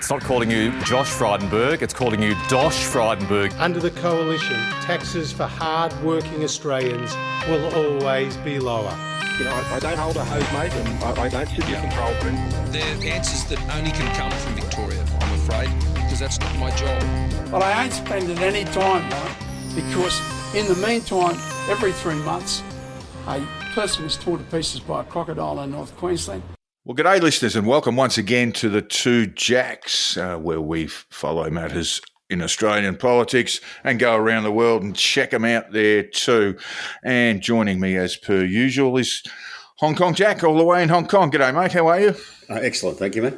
It's not calling you Josh Frydenberg, it's calling you Dosh Frydenberg. Under the coalition, taxes for hard-working Australians will always be lower. You know, I don't hold a hose, mate, and I don't sit in control room. They're answers that only can come from Victoria, I'm afraid, because that's not my job. But I ain't spending any time, mate, because in the meantime, every 3 months, a person was torn to pieces by a crocodile in North Queensland. Well, g'day listeners, and welcome once again to the Two Jacks, where we follow matters in Australian politics and go around the world and check them out there too. And joining me as per usual is Hong Kong Jack, all the way in Hong Kong. G'day, mate. How are you? Excellent. Thank you, mate.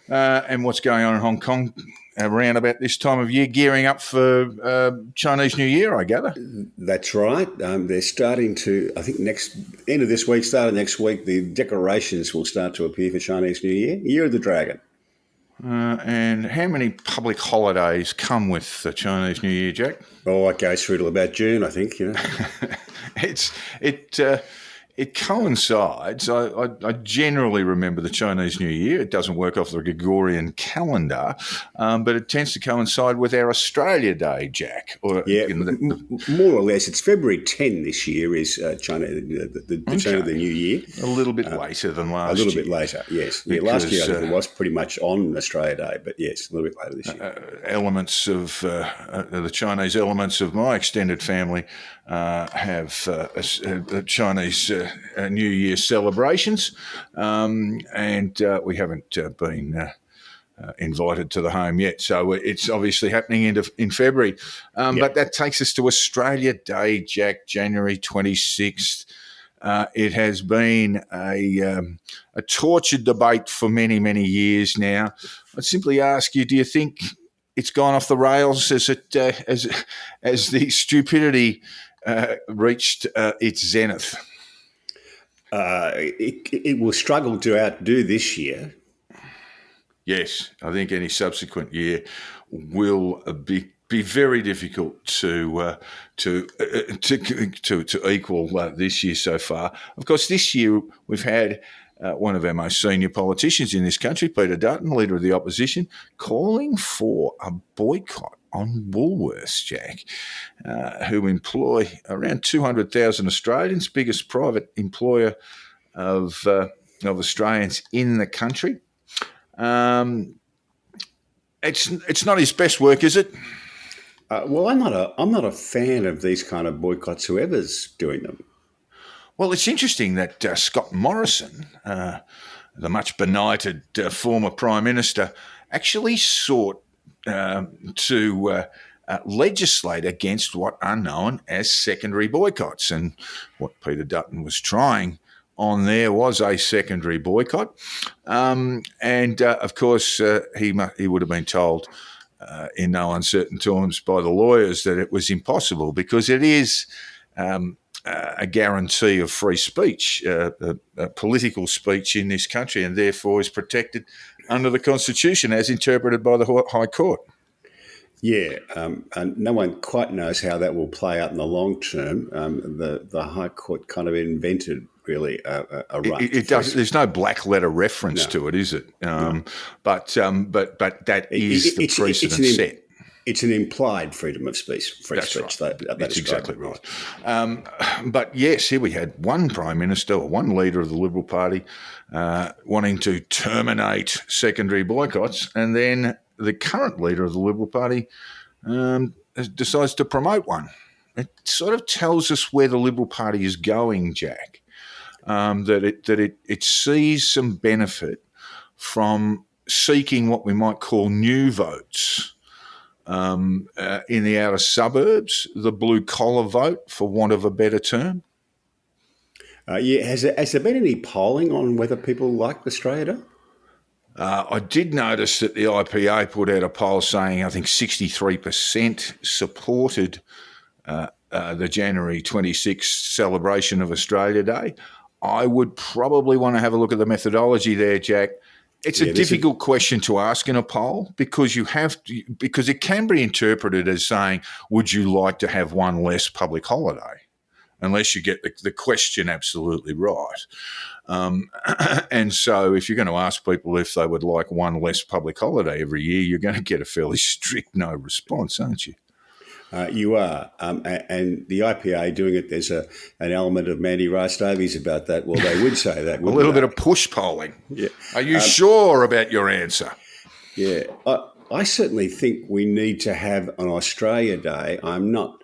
And what's going on in Hong Kong around about this time of year, gearing up for Chinese New Year, I gather? That's right. They're starting to, I think end of this week, start of next week, the decorations will start to appear for Chinese New Year, Year of the Dragon. And how many public holidays come with the Chinese New Year, Jack? Oh, it goes through till about June, I think, you know. It coincides. I generally remember the Chinese New Year. It doesn't work off the Gregorian calendar, but it tends to coincide with our Australia Day, Jack. More or less. It's February 10 this year is China, the China of the New Year. A little bit later than last year. A little bit later, yes. Last year I think it was pretty much on Australia Day, but yes, a little bit later this year. Elements of the Chinese elements of my extended family have Chinese New Year celebrations, and we haven't been invited to the home yet. So it's obviously happening in February. But that takes us to Australia Day, Jack, January 26th. It has been a tortured debate for many, many years now. I'd simply ask you, do you think it's gone off the rails as the stupidity reached its zenith? It will struggle to outdo this year. Yes, I think any subsequent year will be very difficult to equal this year so far. Of course, this year we've had one of our most senior politicians in this country, Peter Dutton, Leader of the Opposition, calling for a boycott on Woolworths, Jack, who employ around 200,000 Australians, biggest private employer of Australians in the country. It's not his best work, is it? Well, I'm not a fan of these kind of boycotts, whoever's doing them. Well, it's interesting that Scott Morrison, the much benighted former Prime Minister, actually sought to legislate against what are known as secondary boycotts. And what Peter Dutton was trying on there was a secondary boycott. Of course, he would have been told in no uncertain terms by the lawyers that it was impossible because it is a guarantee of free speech, political speech in this country, and therefore is protected under the Constitution as interpreted by the High Court. Yeah, and no one quite knows how that will play out in the long term. The High Court kind of invented really a right. It does. There's no black letter reference to it, is it? No. But that is the precedent set. It's an implied freedom of speech. That's speech. Right. That's exactly right. But yes, here we had one Prime Minister or one leader of the Liberal Party wanting to terminate secondary boycotts, and then the current leader of the Liberal Party decides to promote one. It sort of tells us where the Liberal Party is going, Jack, that it sees some benefit from seeking what we might call new votes in the outer suburbs, the blue-collar vote, for want of a better term. Has there been any polling on whether people like Australia Day? I did notice that the IPA put out a poll saying I think 63% supported the January 26th celebration of Australia Day. I would probably want to have a look at the methodology there, Jack. It's a difficult question to ask in a poll because it can be interpreted as saying, would you like to have one less public holiday? unless you get the question absolutely right. And so if you're going to ask people if they would like one less public holiday every year, you're going to get a fairly strict no response, aren't you? You are. And the IPA doing it, there's an element of Mandy Rice Davies about that. Well, they would say that. A little bit of push polling. Yeah. Are you sure about your answer? Yeah. I certainly think we need to have an Australia Day. I'm not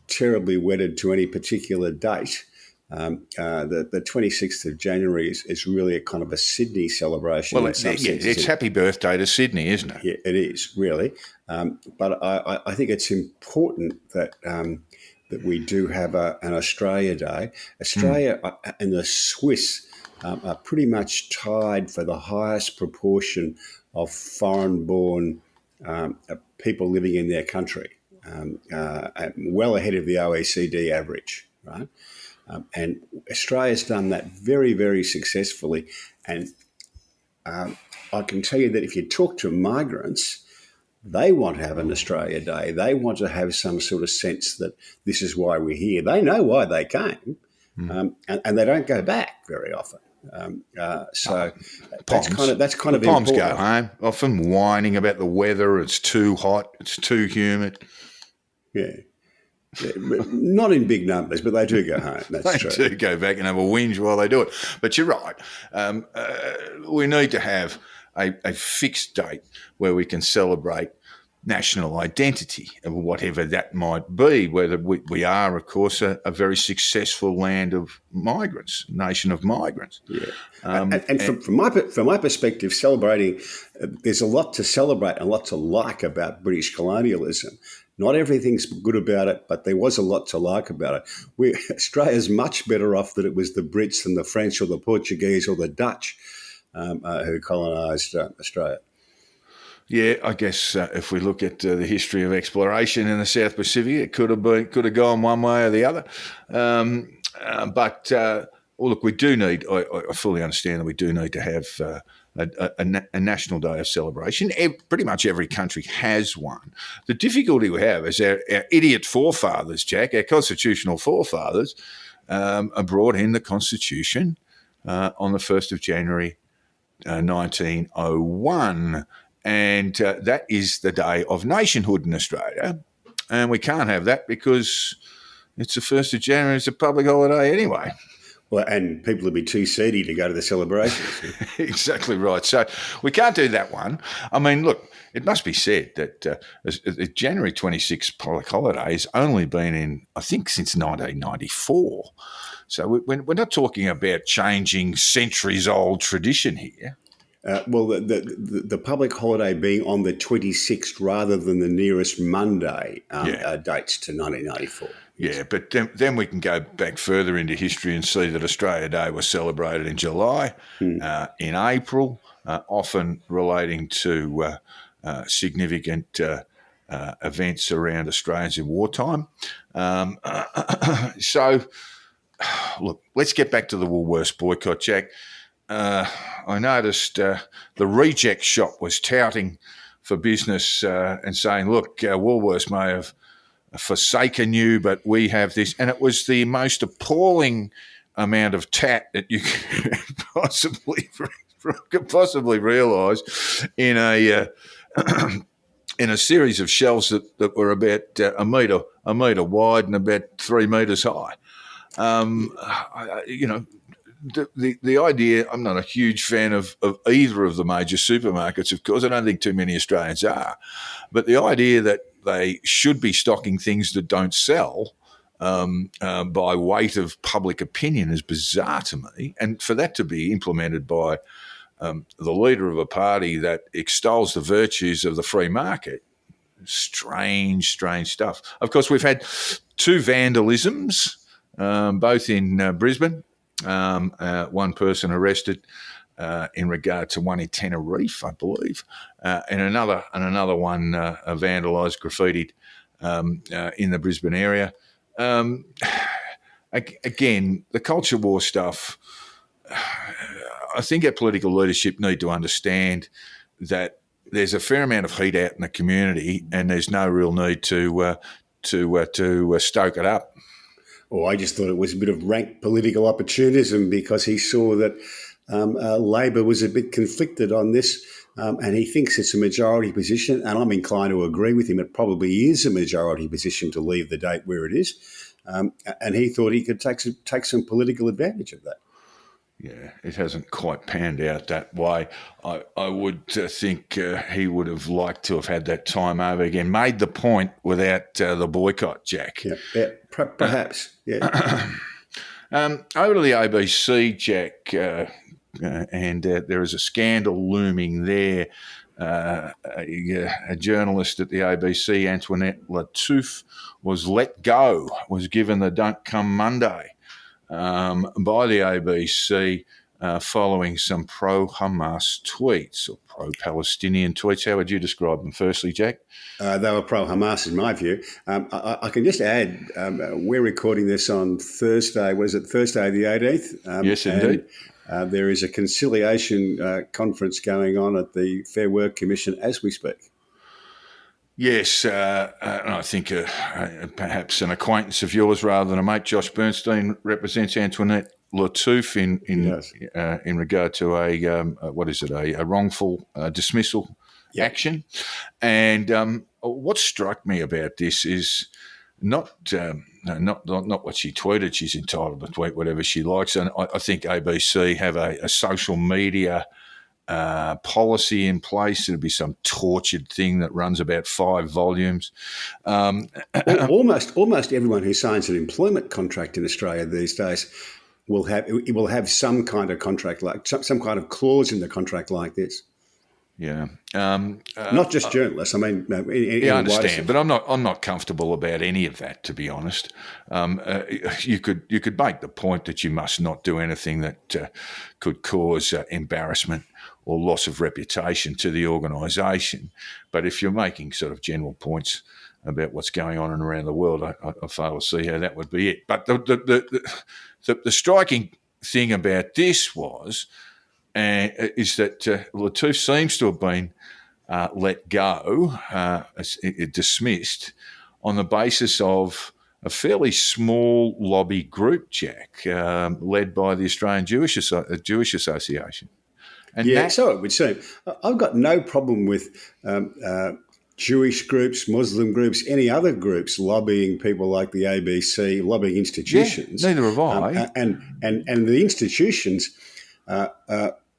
terribly wedded to any particular date. The 26th of January is really a kind of a Sydney celebration. Well, it's happy birthday to Sydney, isn't it? Yeah, it is, really. But I think it's important that that we do have an Australia Day. Australia and the Swiss are pretty much tied for the highest proportion of foreign-born people living in their country, well ahead of the OECD average, right? And Australia's done that very, very successfully. And I can tell you that if you talk to migrants, they want to have an Australia Day. They want to have some sort of sense that this is why we're here. They know why they came, and they don't go back very often. So that's kind of important. Poms go home, often whining about the weather. It's too hot. It's too humid. Yeah. Yeah, not in big numbers, but they do go home. That's true. They do go back and have a whinge while they do it. But you're right. We need to have a fixed date where we can celebrate national identity, whatever that might be, whether we are, of course, a very successful land of migrants, nation of migrants. Yeah. And from my perspective, celebrating, there's a lot to celebrate and a lot to like about British colonialism. Not everything's good about it, but there was a lot to like about it. Australia's much better off that it was the Brits than the French or the Portuguese or the Dutch who colonised Australia. Yeah, I guess if we look at the history of exploration in the South Pacific, it could have gone one way or the other. But look, we do need. I fully understand that we do need to have a national day of celebration. Pretty much every country has one. The difficulty we have is our idiot forefathers, Jack, our constitutional forefathers, brought in the Constitution on the 1st of January 1901. And that is the day of nationhood in Australia. And we can't have that because it's the 1st of January. It's a public holiday anyway. Well, and people would be too seedy to go to the celebrations. Exactly right. So we can't do that one. I mean, look, it must be said that the January 26th public holiday has only been in, I think, since 1994. So we're not talking about changing centuries-old tradition here. Well, the public holiday being on the 26th rather than the nearest Monday dates to 1994. Yeah, but then we can go back further into history and see that Australia Day was celebrated in July, in April, often relating to significant events around Australians in wartime. So, look, let's get back to the Woolworths boycott, Jack. I noticed the reject shop was touting for business and saying, look, Woolworths may have forsaken you, but we have this. And it was the most appalling amount of tat that you could possibly realise in a series of shelves that were about a metre wide and about 3 metres high. The idea, I'm not a huge fan of either of the major supermarkets, of course. I don't think too many Australians are. But the idea that they should be stocking things that don't sell by weight of public opinion is bizarre to me. And for that to be implemented by the leader of a party that extols the virtues of the free market, strange stuff. Of course, we've had 2 vandalisms, both in Brisbane. One person arrested in regard to one in Tenerife, I believe, and another one vandalised, graffitied in the Brisbane area. Again, the culture war stuff. I think our political leadership need to understand that there's a fair amount of heat out in the community, and there's no real need to stoke it up. Oh, I just thought it was a bit of rank political opportunism because he saw that Labor was a bit conflicted on this, and he thinks it's a majority position, and I'm inclined to agree with him. It probably is a majority position to leave the date where it is, and he thought he could take some political advantage of that. Yeah, it hasn't quite panned out that way. I would think he would have liked to have had that time over again. Made the point without the boycott, Jack. Yeah, perhaps. Yeah. Over to the ABC, Jack, and there is a scandal looming there. A journalist at the ABC, Antoinette Lattouf, was let go, was given the don't come Monday by the ABC following some pro-Hamas tweets or pro-Palestinian tweets. How would you describe them firstly, Jack? They were pro-Hamas in my view. I can just add, we're recording this on Thursday. Was it Thursday the 18th? Yes, indeed. And, there is a conciliation conference going on at the Fair Work Commission as we speak. Yes, and I think perhaps an acquaintance of yours rather than a mate, Josh Bernstein, represents Antoinette Lattouf in regard to a wrongful dismissal action. And what struck me about this is not what she tweeted. She's entitled to tweet whatever she likes, and I think ABC have a social media policy in place. It'll be some tortured thing that runs about 5 volumes. Almost everyone who signs an employment contract in Australia these days will have some kind of contract, like some kind of clause in the contract like this. Yeah, not just journalists. I mean, I understand, but I'm not comfortable about any of that, to be honest. You could make the point that you must not do anything that could cause embarrassment or loss of reputation to the organisation. But if you're making sort of general points about what's going on and around the world, I fail to see how that would be it. But the striking thing about this is that Lattouf seems to have been let go, dismissed, on the basis of a fairly small lobby group, Jack, led by the Australian Jewish Association. And so it would seem. I've got no problem with Jewish groups, Muslim groups, any other groups lobbying people like the ABC, lobbying institutions. Yeah, neither have I. And the institutions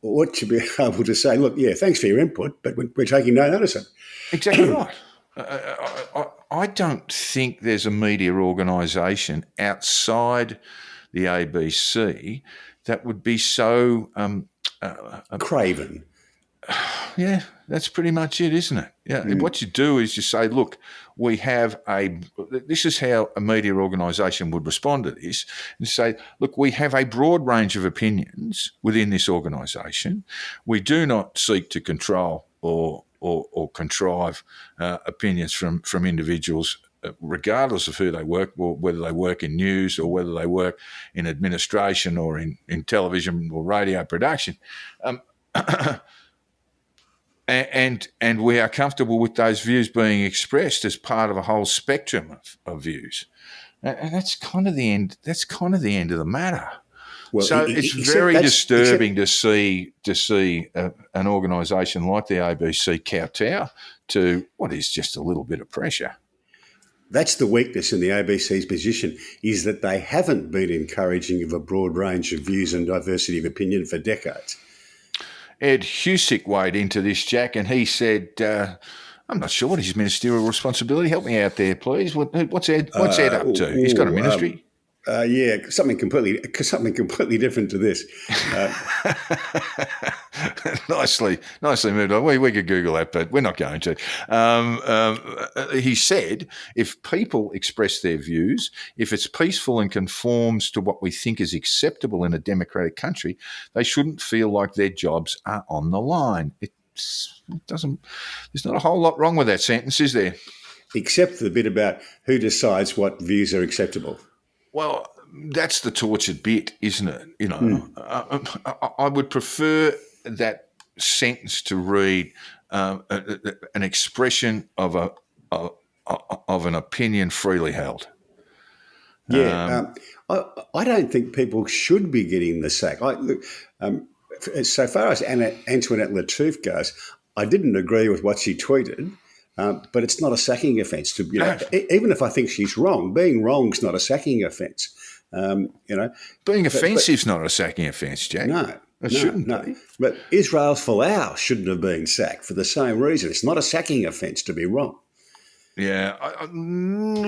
ought to be able to say, look, thanks for your input, but we're taking no notice of it. Exactly right. I don't think there's a media organisation outside the ABC that would be so craven. Yeah, that's pretty much it, isn't it? Yeah. What you do is you say, look, this is how a media organisation would respond to this, and say, look, we have a broad range of opinions within this organisation. We do not seek to control or contrive opinions from individuals, regardless of who they work, or whether they work in news or whether they work in administration or in television or radio production. And we are comfortable with those views being expressed as part of a whole spectrum of views, and that's kind of the end. That's kind of the end of the matter. Well, so it's very disturbing to see an organisation like the ABC kowtow to what is just a little bit of pressure. That's the weakness in the ABC's position, is that they haven't been encouraging of a broad range of views and diversity of opinion for decades. Ed Husick weighed into this, Jack, and he said, I'm not sure what his ministerial responsibility. Help me out there, please. What's Ed up to? He's got a ministry. Something completely different to this. Nicely moved on. We could Google that, but we're not going to. He said, if people express their views, if it's peaceful and conforms to what we think is acceptable in a democratic country, they shouldn't feel like their jobs are on the line. There's not a whole lot wrong with that sentence, is there? Except the bit about who decides what views are acceptable. Well, that's the tortured bit, isn't it? I would prefer that sentence to read an expression of an opinion freely held. Yeah, I don't think people should be getting the sack. So far as Antoinette Lattouf goes, I didn't agree with what she tweeted, but it's not a sacking offence. Even if I think she's wrong, being wrong is not a sacking offence. Being offensive is not a sacking offence, Jack. No. It shouldn't be. But Israel Folau shouldn't have been sacked for the same reason. It's not a sacking offence to be wrong. Yeah,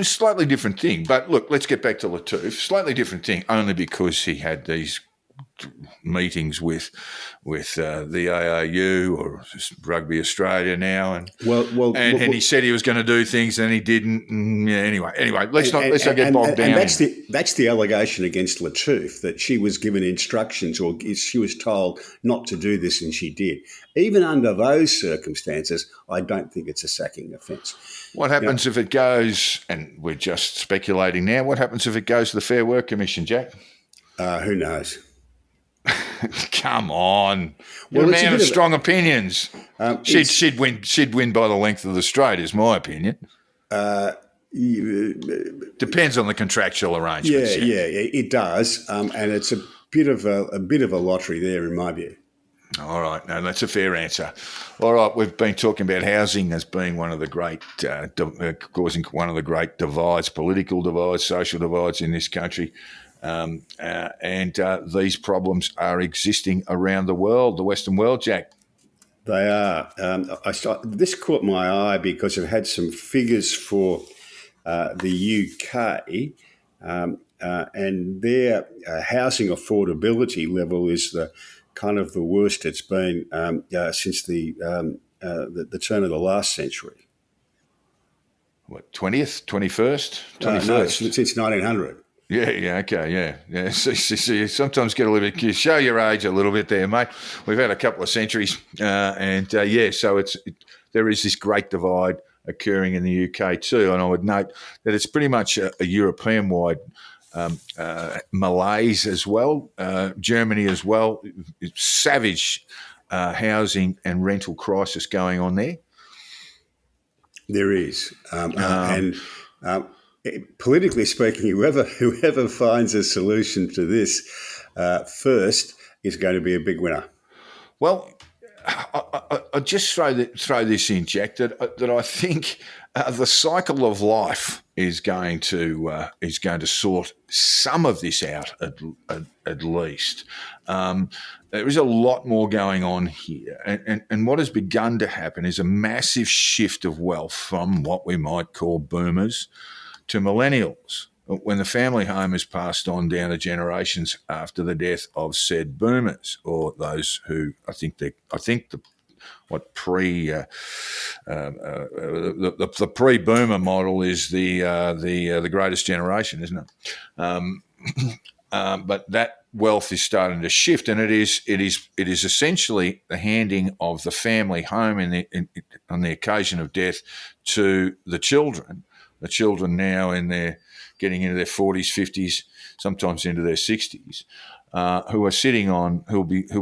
slightly different thing. But look, let's get back to Lattouf. Slightly different thing, only because he had these meetings with the AAU or Rugby Australia now, and he said he was going to do things and he didn't. Anyway, let's not get bogged down. And that's the allegation against Lattouf, that she was given instructions or she was told not to do this and she did. Even under those circumstances, I don't think it's a sacking offence. What happens if it goes, and we're just speculating now, what happens if it goes to the Fair Work Commission, Jack? Who knows? Come on. You're a man of strong opinions. She'd win by the length of the straight, is my opinion. Depends on the contractual arrangements. Yeah, it does. And it's a bit of a lottery there, in my view. All right, no, that's a fair answer. All right, we've been talking about housing as being one of the great, causing one of the great divides, political divides, social divides in this country. And these problems are existing around the world, the Western world, Jack. They are. This caught my eye because I've had some figures for the UK, and their housing affordability level is the kind of the worst it's been since the turn of the last century. What, 20th, 21st? 21st? No, since 1900. Yeah, okay, yeah. So you sometimes get a little bit, you show your age a little bit there, mate. We've had a couple of centuries, so there is this great divide occurring in the UK too, and I would note that it's pretty much a European-wide malaise as well, Germany as well, savage housing and rental crisis going on there. There is, politically speaking, whoever finds a solution to this first is going to be a big winner. Well, I just throw this in, Jack, that I think the cycle of life is going to sort some of this out at least. There is a lot more going on here, and what has begun to happen is a massive shift of wealth from what we might call boomers to millennials, when the family home is passed on down to generations after the death of said boomers, or those who the pre-boomer model is the greatest generation, isn't it? But that wealth is starting to shift, and it is essentially the handing of the family home on the occasion of death to the children. The children now getting into their 40s, 50s, sometimes into their 60s, who'll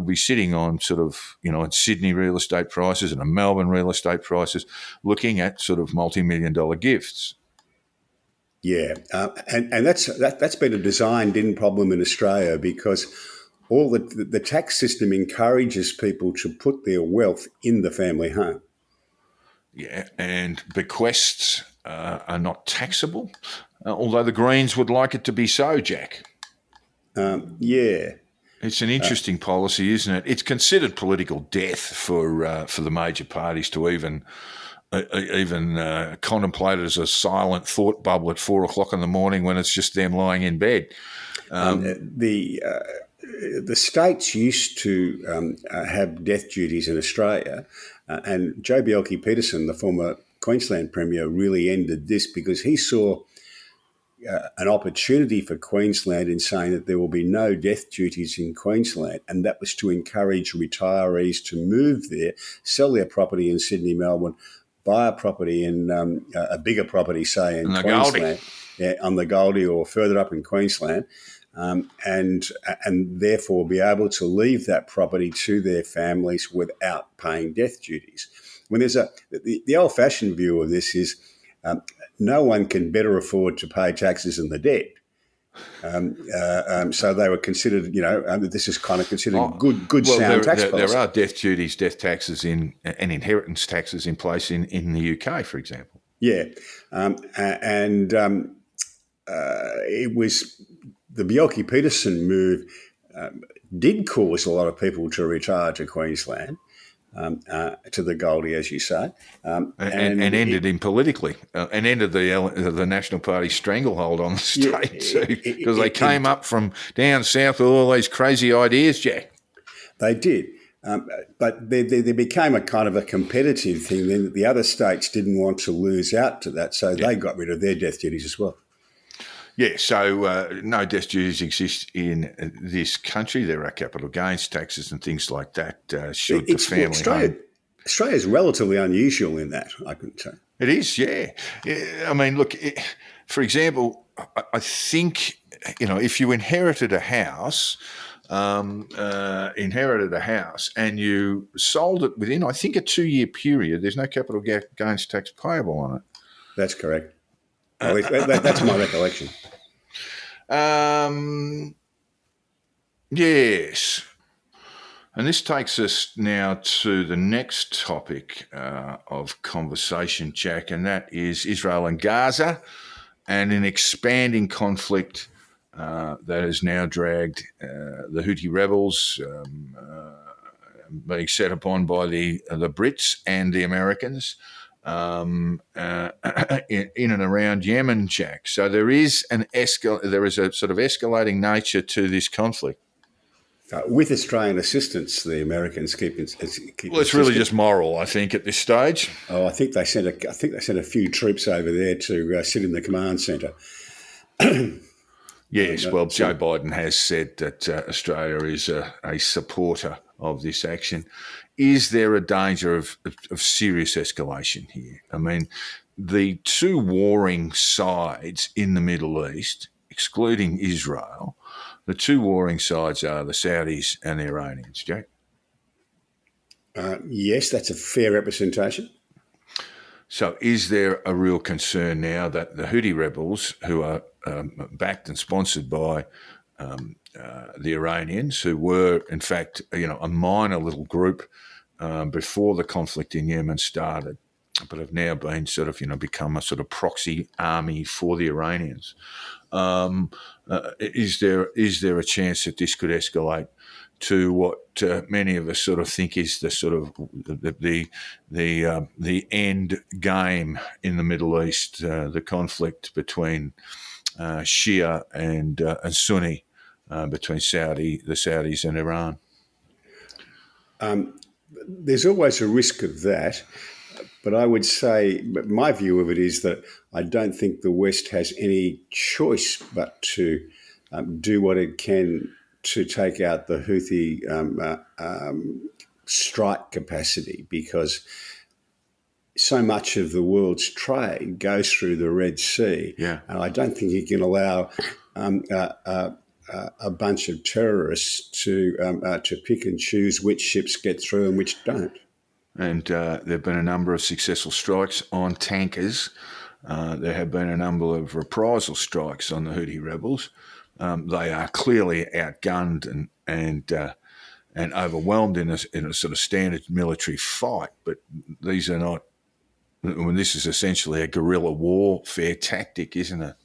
be sitting on sort of, at Sydney real estate prices and Melbourne real estate prices, looking at sort of multi-million-dollar gifts. Yeah, and that's been a design-in problem in Australia, because all the tax system encourages people to put their wealth in the family home. Yeah, and bequests are not taxable, although the Greens would like it to be so, Jack. Yeah. It's an interesting policy, isn't it? It's considered political death for the major parties to even contemplate it as a silent thought bubble at 4 o'clock in the morning when it's just them lying in bed. The states used to have death duties in Australia, and Joe Bjelke-Petersen, the former Queensland Premier, really ended this because he saw an opportunity for Queensland in saying that there will be no death duties in Queensland, and that was to encourage retirees to move there, sell their property in Sydney, Melbourne, buy a property in a bigger property, say in Queensland, on the Goldie or further up in Queensland, and therefore be able to leave that property to their families without paying death duties. When there's the old-fashioned view of this is no one can better afford to pay taxes than the dead. So they were considered, this is kind of considered good sound tax policy. There are death duties, death taxes and inheritance taxes in place in the UK, for example. Yeah, it was the Bjelke-Petersen move did cause a lot of people to retire to Queensland, to the Goldie, as you say, and ended in politically, and ended the National Party stranglehold on the state too, because they came up from down south with all these crazy ideas, Jack. They did. But there became a kind of a competitive thing. Then the other states didn't want to lose out to that, so they got rid of their death duties as well. Yeah, so no death duties exist in this country. There are capital gains taxes and things like that. Australia is relatively unusual in that, I can say. It is, yeah. I mean, look, for example, I think, if you inherited a house and you sold it within, I think, a 2-year period, there's no capital gains tax payable on it. That's correct. At least that's my recollection. Yes. And this takes us now to the next topic of conversation, Jack, and that is Israel and Gaza and an expanding conflict that has now dragged the Houthi rebels being set upon by the Brits and the Americans in and around Yemen, Jack. So there is a sort of escalating nature to this conflict. With Australian assistance, the Americans keep. Well, it's really just moral, I think, at this stage. Oh, I think they sent a few troops over there to sit in the command centre. Yes, well, Joe Biden has said that Australia is a supporter of this action. Is there a danger of serious escalation here? I mean, the two warring sides in the Middle East, excluding Israel, the two warring sides are the Saudis and the Iranians, Jack. Yes, that's a fair representation. So is there a real concern now that the Houthi rebels, who are backed and sponsored by the Iranians, who were, in fact, a minor little group before the conflict in Yemen started, but have now been become a sort of proxy army for the Iranians? Is there a chance that this could escalate to what many of us sort of think is the sort of the end game in the Middle East, the conflict between Shia and Sunni, between the Saudis and Iran? There's always a risk of that. But I would say, my view of it is that I don't think the West has any choice but to do what it can to take out the Houthi strike capacity, because so much of the world's trade goes through the Red Sea. Yeah. And I don't think you can allow a bunch of terrorists to pick and choose which ships get through and which don't. And there have been a number of successful strikes on tankers. There have been a number of reprisal strikes on the Houthi rebels. They are clearly outgunned and overwhelmed in a sort of standard military fight. But these are not. This is essentially a guerrilla warfare tactic, isn't it?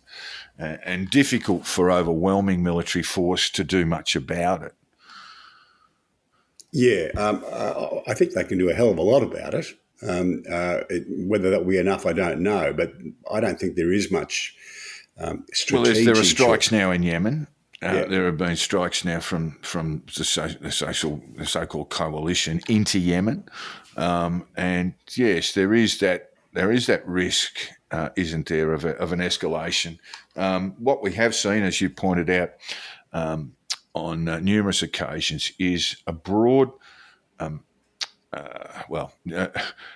And difficult for overwhelming military force to do much about it. Yeah, I think they can do a hell of a lot about it. Whether that will be enough, I don't know. But I don't think there is much strategic. Well, there are strikes now in Yemen. There have been strikes now from the so-called coalition into Yemen, and yes, there is that risk, isn't there, of an escalation? What we have seen, as you pointed out, on numerous occasions, is a broad,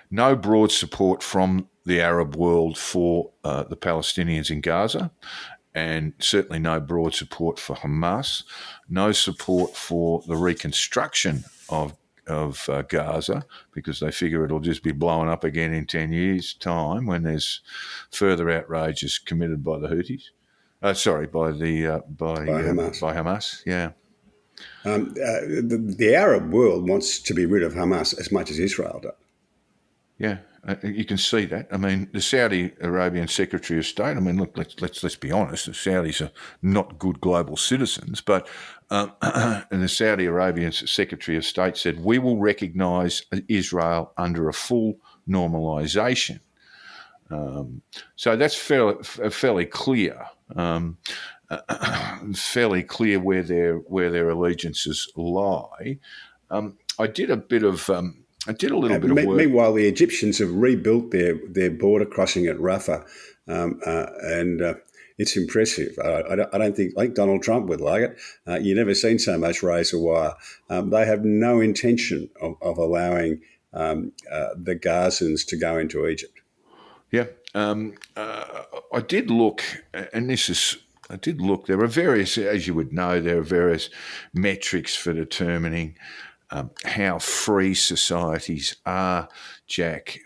no broad support from the Arab world for the Palestinians in Gaza, and certainly no broad support for Hamas, no support for the reconstruction of Gaza, because they figure it'll just be blown up again in 10 years' time when there's further outrages committed by the Houthis. Sorry, by Hamas. By Hamas. Yeah. The Arab world wants to be rid of Hamas as much as Israel does. Yeah, you can see that. I mean, the Saudi Arabian Secretary of State. I mean, look, let's be honest. The Saudis are not good global citizens, but and the Saudi Arabian Secretary of State said we will recognise Israel under a full normalisation. So that's fairly clear. Fairly clear where their allegiances lie. I did a little bit of work. Meanwhile, the Egyptians have rebuilt their border crossing at Rafah, and it's impressive. I think Donald Trump would like it. You've never seen so much razor wire. They have no intention of allowing the Gazans to go into Egypt. Yeah, I did look, and I did look. There are various, as you would know, there are various metrics for determining how free societies are, Jack,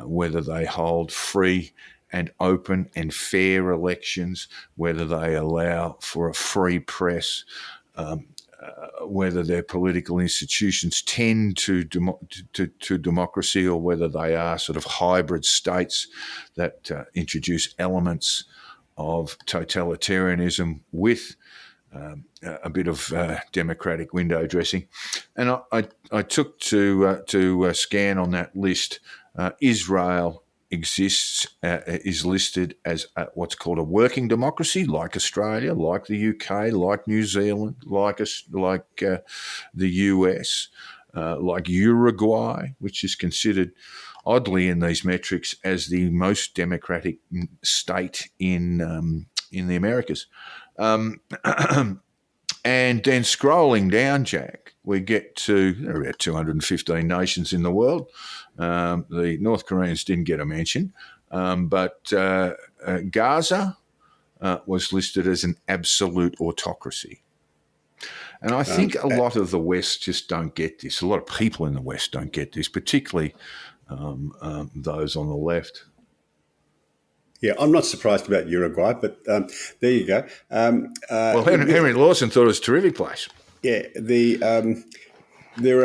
whether they hold free and open and fair elections, whether they allow for a free press, whether their political institutions tend to democracy, or whether they are sort of hybrid states that introduce elements of totalitarianism with a bit of democratic window dressing. And I took to scan on that list. Israel is listed as what's called a working democracy, like Australia, like the UK, like New Zealand, like the US, like Uruguay, which is considered, oddly in these metrics, as the most democratic state in the Americas. And then scrolling down, Jack, we get to there are about 215 nations in the world. The North Koreans didn't get a mention, but Gaza was listed as an absolute autocracy. And I think a lot of the West just don't get this. A lot of people in the West don't get this, particularly those on the left. Yeah, I'm not surprised about Uruguay, but there you go. Well, Henry Lawson thought it was a terrific place. Yeah, there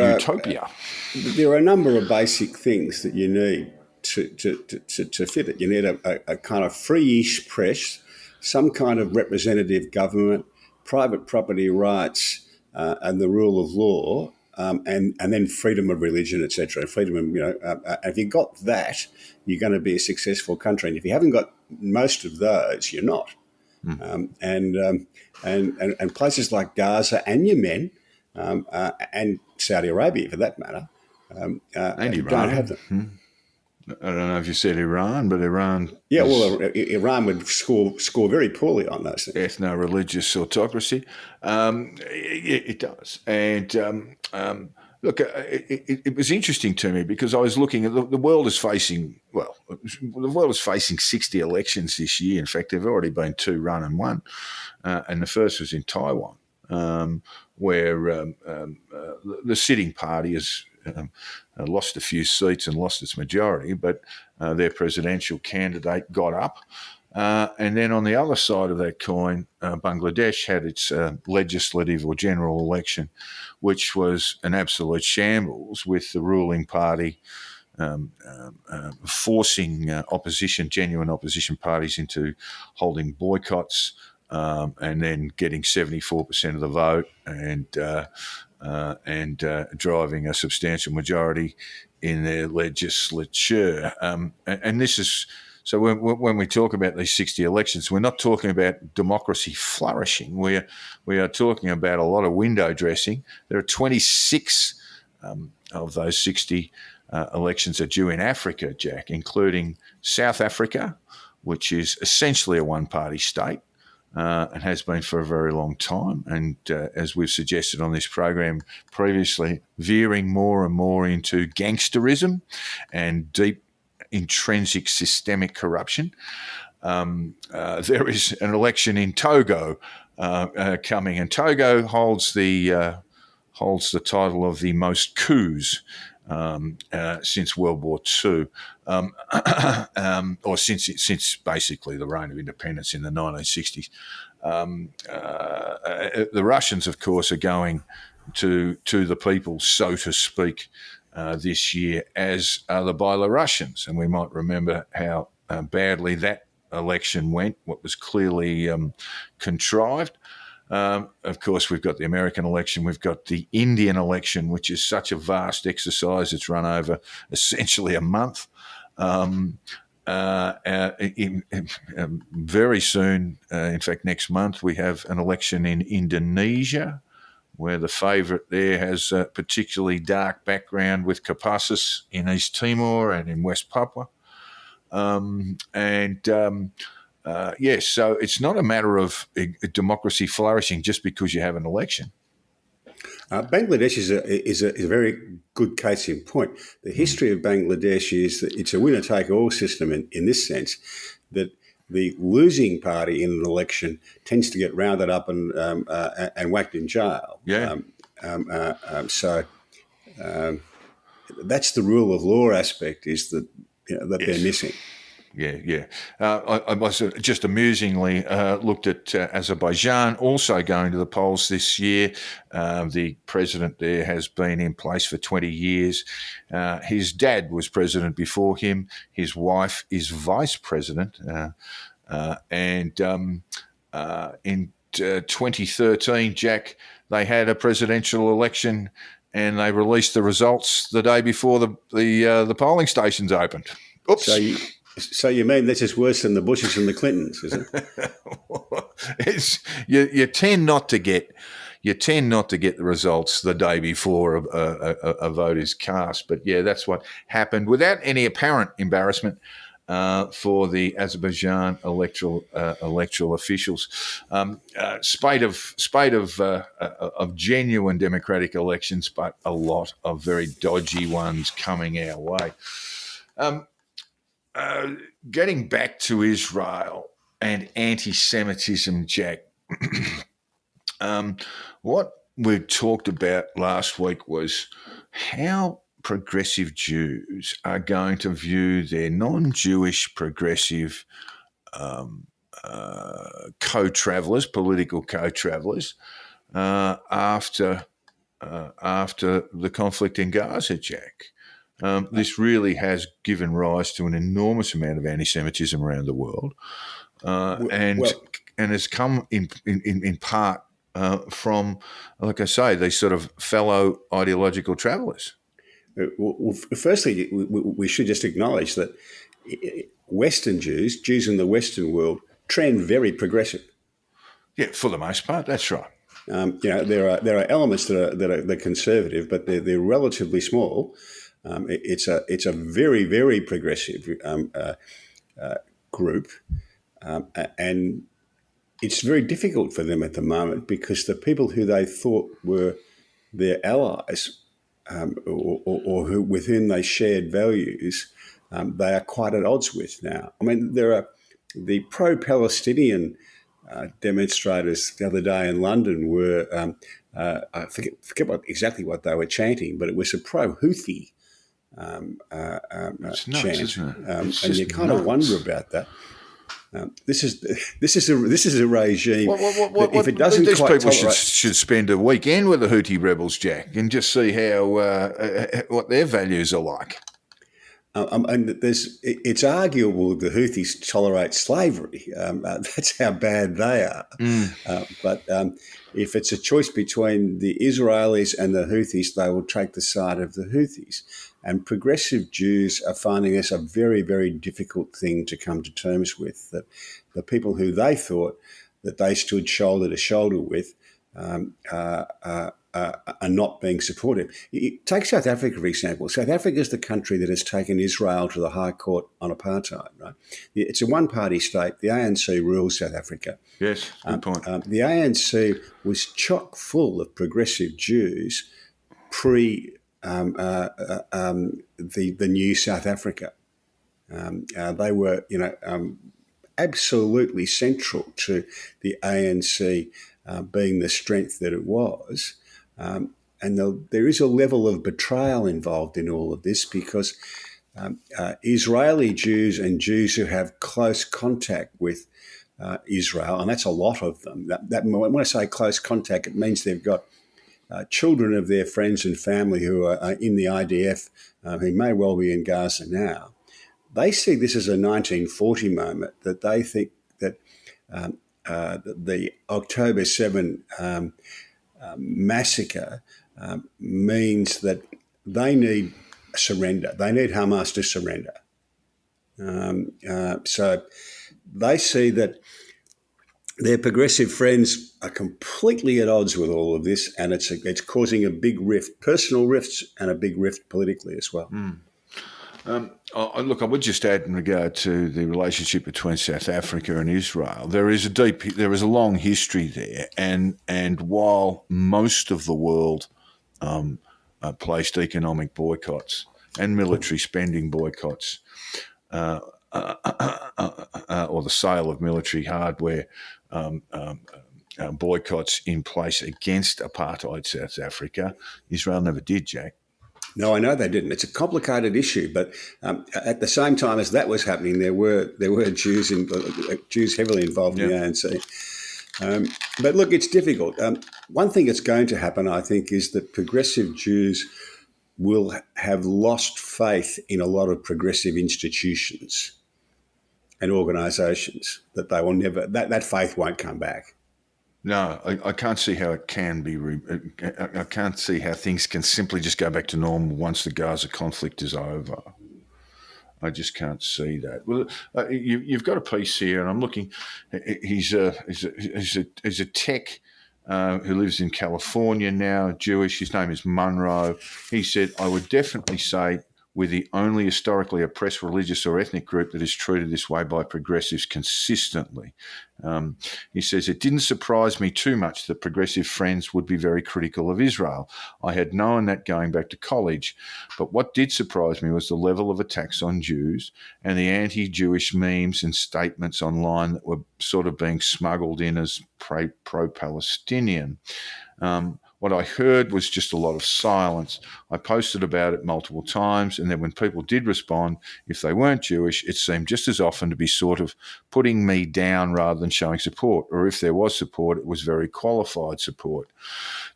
are utopia. There are a number of basic things that you need to fit it. You need a kind of free-ish press, some kind of representative government, private property rights, and the rule of law, and then freedom of religion, etc. Freedom of, if you've got that, you're going to be a successful country. And if you haven't got most of those, you're not. And places like Gaza and Yemen, and Saudi Arabia, for that matter, and Iran don't have them. I don't know if you said Iran, but Iran... Yeah, well, Iran would score very poorly on those things. Ethno-religious autocracy. It does. And look, it was interesting to me because I was looking at the world is facing, the world is facing 60 elections this year. In fact, there have already been 2 run and won. And the first was in Taiwan, where the sitting party has lost a few seats and lost its majority, but their presidential candidate got up. And then on the other side of that coin, Bangladesh had its legislative or general election, which was an absolute shambles, with the ruling party forcing genuine opposition parties into holding boycotts, and then getting 74% of the vote and driving a substantial majority in their legislature. And this is... So when we talk about these 60 elections, we're not talking about democracy flourishing. We are talking about a lot of window dressing. There are 26 of those 60 elections are due in Africa, Jack, including South Africa, which is essentially a one-party state and has been for a very long time. And as we've suggested on this program previously, veering more and more into gangsterism and deep intrinsic systemic corruption. There is an election in Togo coming, and Togo holds the title of the most coups since World War II, or since basically the reign of independence in the 1960s. The Russians, of course, are going to the people, so to speak, this year, as are the Belarusians. And we might remember how badly that election went, what was clearly contrived. Of course, we've got the American election, we've got the Indian election, which is such a vast exercise. It's run over essentially a month. Very soon, in fact, next month, we have an election in Indonesia, where the favourite there has a particularly dark background with Kopassus in East Timor and in West Papua. Yes, so it's not a matter of democracy flourishing just because you have an election. Bangladesh is a very good case in point. The history of Bangladesh is that it's a winner-take-all system in this sense, that the losing party in an election tends to get rounded up and whacked in jail. Yeah. So that's the rule of law aspect, is that that they're missing. Yeah. I was just amusingly looked at Azerbaijan also going to the polls this year. The president there has been in place for 20 years. His dad was president before him. His wife is vice president. In 2013, Jack, they had a presidential election and they released the results the day before the polling stations opened. Oops. So you mean this is worse than the Bushes and the Clintons, is it? You tend not to get the results the day before a vote is cast. But yeah, that's what happened without any apparent embarrassment for the Azerbaijan electoral officials. Spate of genuine democratic elections, but a lot of very dodgy ones coming our way. Getting back to Israel and anti-Semitism, Jack, what we talked about last week was how progressive Jews are going to view their non-Jewish progressive co-travellers, political co-travellers, after the conflict in Gaza, Jack. This really has given rise to an enormous amount of anti-Semitism around the world, and has come in part from, like I say, these sort of fellow ideological travellers. Well, firstly, we should just acknowledge that Western Jews in the Western world, trend very progressive. Yeah, for the most part, that's right. There are elements that are conservative, but they're relatively small. It's a very, very progressive group, and it's very difficult for them at the moment because the people who they thought were their allies, or who with whom they shared values, they are quite at odds with now. I mean, there are the pro-Palestinian demonstrators the other day in London were I forget exactly what they were chanting, but it was a pro-Houthi It's nuts, chant, isn't it? and you kind of wonder about that. This is a regime. If it doesn't these quite people tolerate, should spend a weekend with the Houthi rebels, Jack, and just see how what their values are like. and it's arguable the Houthis tolerate slavery. That's how bad they are. But if it's a choice between the Israelis and the Houthis, they will take the side of the Houthis. And progressive Jews are finding this a very, very difficult thing to come to terms with, that the people who they thought that they stood shoulder to shoulder with are not being supportive. Take South Africa, for example. South Africa is the country that has taken Israel to the High Court on apartheid. Right? It's a one-party state. The ANC rules South Africa. Yes, good point. The ANC was chock full of progressive Jews pre the new South Africa. They were, absolutely central to the ANC being the strength that it was. there is a level of betrayal involved in all of this because Israeli Jews and Jews who have close contact with Israel, and that's a lot of them. When I say close contact, it means they've got children of their friends and family who are in the IDF, who may well be in Gaza now. They see this as a 1940 moment, that they think that the October 7 massacre means that they need surrender. They need Hamas to surrender. So they see that their progressive friends are completely at odds with all of this, and it's causing a big rift, personal rifts, and a big rift politically as well. Look, I would just add in regard to the relationship between South Africa and Israel, there is a long history there, and while most of the world placed economic boycotts and military spending boycotts, or the sale of military hardware boycotts in place against apartheid South Africa, Israel never did, Jack. No, I know they didn't. It's a complicated issue, but at the same time as that was happening, there were Jews heavily involved in the ANC. But look, it's difficult. One thing that's going to happen, I think, is that progressive Jews will have lost faith in a lot of progressive institutions and organisations. That they will never. That faith won't come back. No, I can't see how it can be. I can't see how things can simply just go back to normal once the Gaza conflict is over. I just can't see that. Well, you've got a piece here, and I'm looking. He's a tech who lives in California now, Jewish. His name is Munro. He said, "I would definitely say we're the only historically oppressed religious or ethnic group that is treated this way by progressives consistently." He says, "It didn't surprise me too much that progressive friends would be very critical of Israel. I had known that going back to college. But what did surprise me was the level of attacks on Jews and the anti-Jewish memes and statements online that were sort of being smuggled in as pro-Palestinian. What I heard was just a lot of silence. I posted about it multiple times, and then when people did respond, if they weren't Jewish, it seemed just as often to be sort of putting me down rather than showing support, or if there was support, it was very qualified support.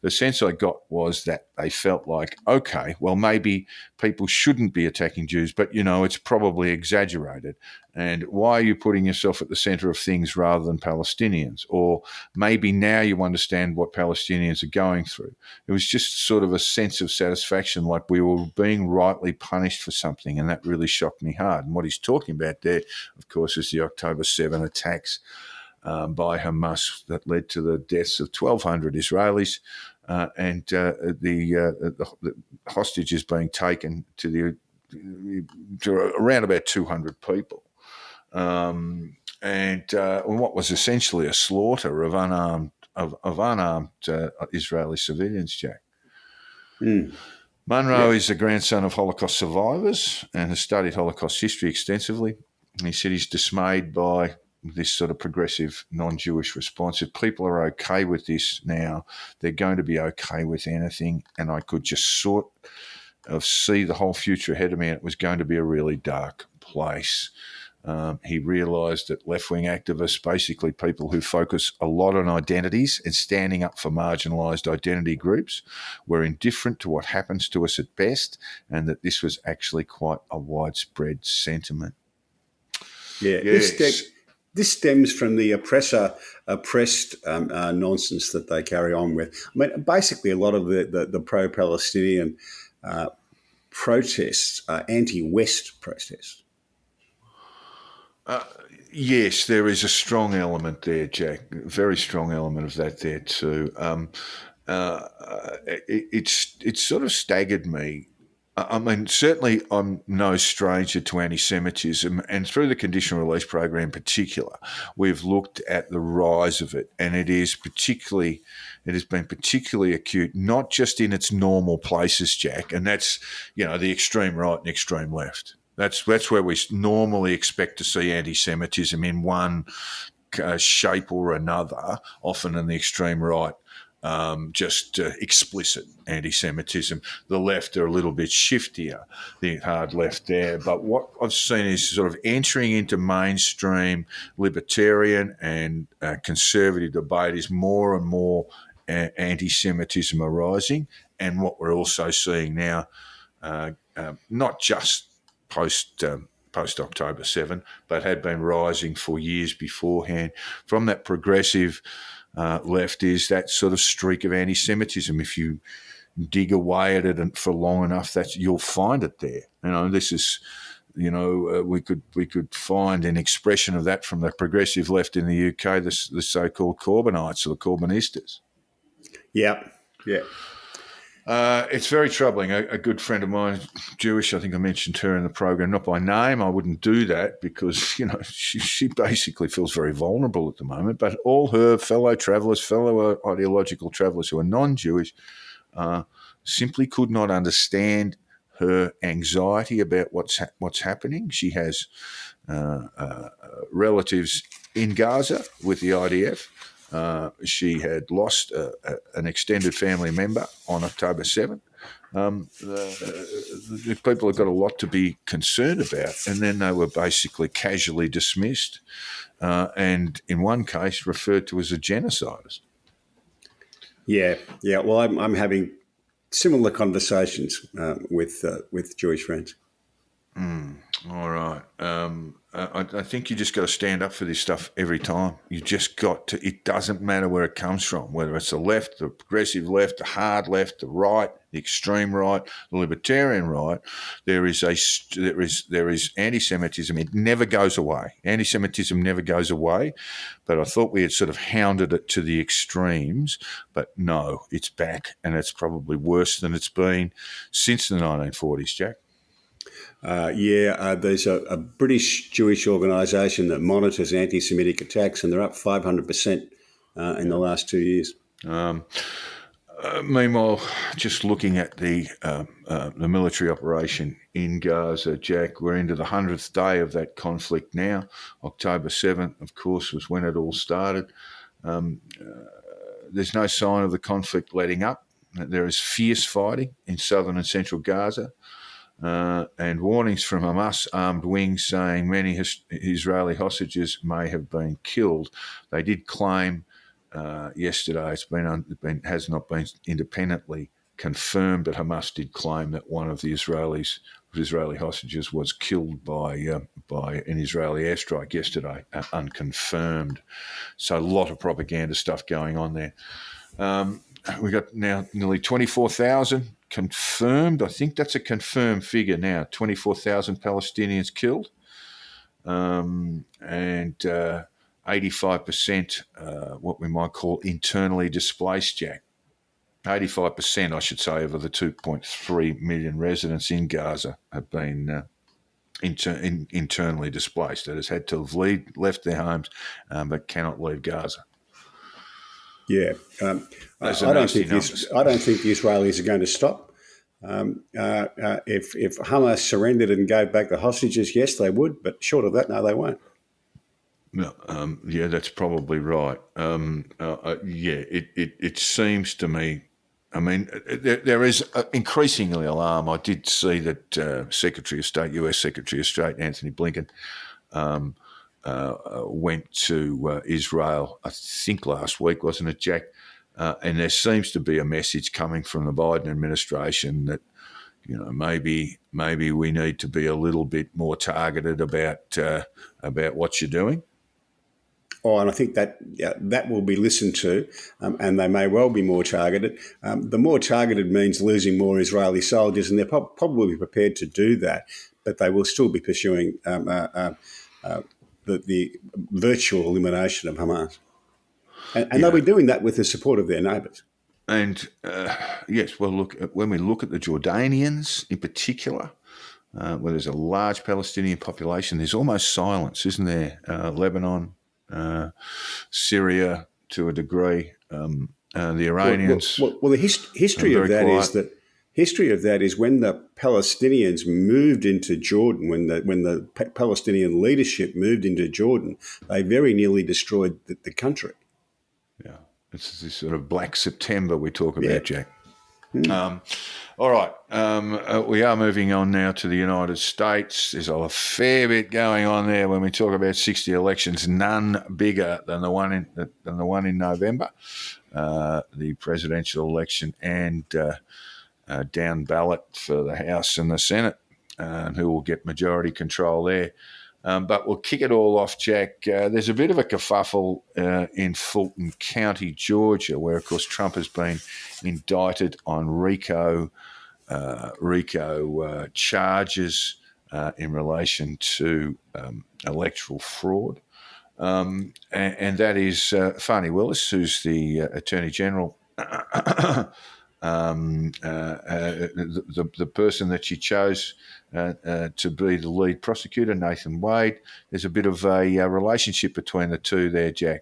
The sense I got was that they felt like, okay, well, maybe people shouldn't be attacking Jews, but, it's probably exaggerated. And why are you putting yourself at the centre of things rather than Palestinians? Or maybe now you understand what Palestinians are going through." It was just sort of a sense of satisfaction, like we were being rightly punished for something, and that really shocked me hard. And what he's talking about there, of course, is the October 7 attacks by Hamas that led to the deaths of 1,200 Israelis and the hostages being taken to around about 200 people. And what was essentially a slaughter of unarmed Israeli civilians, Jack. Munro is the grandson of Holocaust survivors and has studied Holocaust history extensively. He said he's dismayed by this sort of progressive non-Jewish response. If people are okay with this now, they're going to be okay with anything. And I could just sort of see the whole future ahead of me, and it was going to be a really dark place. He realised that left-wing activists, basically people who focus a lot on identities and standing up for marginalised identity groups, were indifferent to what happens to us at best, and that this was actually quite a widespread sentiment. Yeah, yes. This stems from the oppressed nonsense that they carry on with. I mean, basically, a lot of the pro-Palestinian protests are anti-West protests. Yes, there is a strong element there, Jack. A very strong element of that there too. It's sort of staggered me. I mean, certainly I'm no stranger to anti-Semitism, and through the conditional release program in particular, we've looked at the rise of it, and it has been particularly acute, not just in its normal places, Jack, and that's, the extreme right and extreme left. That's where we normally expect to see anti-Semitism in one shape or another, often in the extreme right just explicit anti-Semitism. The left are a little bit shiftier, the hard left there. But what I've seen is sort of entering into mainstream libertarian and conservative debate is more and more anti-Semitism arising. And what we're also seeing now, not just post October 7, but had been rising for years beforehand from that progressive left, is that sort of streak of anti-Semitism. If you dig away at it for long enough, you'll find it there. This is, we could find an expression of that from the progressive left in the UK, the so-called Corbynites or the Corbynistas. Yeah. It's very troubling. A good friend of mine, Jewish, I think I mentioned her in the program, not by name. I wouldn't do that because, she basically feels very vulnerable at the moment. But all her fellow travellers, fellow ideological travellers who are non-Jewish, simply could not understand her anxiety about what's happening. She has relatives in Gaza with the IDF. She had lost an extended family member on October 7th. The people have got a lot to be concerned about, and then they were basically casually dismissed and in one case referred to as a genocidist. Yeah. Well, I'm having similar conversations with Jewish friends. All right. I think you just got to stand up for this stuff every time. You just got to. It doesn't matter where it comes from, whether it's the left, the progressive left, the hard left, the right, the extreme right, the libertarian right. There is anti-Semitism. It never goes away. Anti-Semitism never goes away. But I thought we had sort of hounded it to the extremes. But no, it's back, and it's probably worse than it's been since the 1940s, Jack. There's a British Jewish organisation that monitors anti-Semitic attacks, and they're up 500% in the last 2 years. Meanwhile, just looking at the military operation in Gaza, Jack, we're into the 100th day of that conflict now. October 7th, of course, was when it all started. There's no sign of the conflict letting up. There is fierce fighting in southern and central Gaza. And warnings from Hamas armed wings saying many Israeli hostages may have been killed. They did claim yesterday, has not been independently confirmed, but Hamas did claim that one of the Israeli hostages was killed by an Israeli airstrike yesterday, unconfirmed. So a lot of propaganda stuff going on there. We got now nearly 24,000 confirmed. I think that's a confirmed figure now. 24,000 Palestinians killed, and 85% what we might call internally displaced, Jack. 85%, I should say, of the 2.3 million residents in Gaza have been internally displaced. That has had to have left their homes but cannot leave Gaza. Yeah, I don't think the Israelis are going to stop. If Hamas surrendered and gave back the hostages, yes, they would. But short of that, no, they won't. No, that's probably right. It seems to me. I mean, there is increasingly alarm. I did see that U.S. Secretary of State Anthony Blinken went to Israel, I think last week, wasn't it, Jack? And there seems to be a message coming from the Biden administration that, maybe we need to be a little bit more targeted about what you're doing. Oh, and I think that will be listened to, and they may well be more targeted. The more targeted means losing more Israeli soldiers, and they're probably prepared to do that, but they will still be pursuing the virtual elimination of Hamas. And they'll be doing that with the support of their neighbours. And yes, well, when we look at the Jordanians in particular, where there's a large Palestinian population, there's almost silence, isn't there? Lebanon, Syria to a degree, the Iranians. Well, the history of that is when the Palestinians moved into Jordan, when the Palestinian leadership moved into Jordan, they very nearly destroyed the country. Yeah. It's this sort of Black September we talk about, Jack. All right. We are moving on now to the United States. There's a fair bit going on there when we talk about 60 elections. None bigger than the one in November, the presidential election, and down ballot for the House and the Senate, who will get majority control there. But we'll kick it all off, Jack. There's a bit of a kerfuffle in Fulton County, Georgia, where, of course, Trump has been indicted on RICO charges in relation to electoral fraud. And that is Fani Willis, who's the Attorney General, the person that she chose to be the lead prosecutor, Nathan Wade. There's a bit of a relationship between the two there, Jack.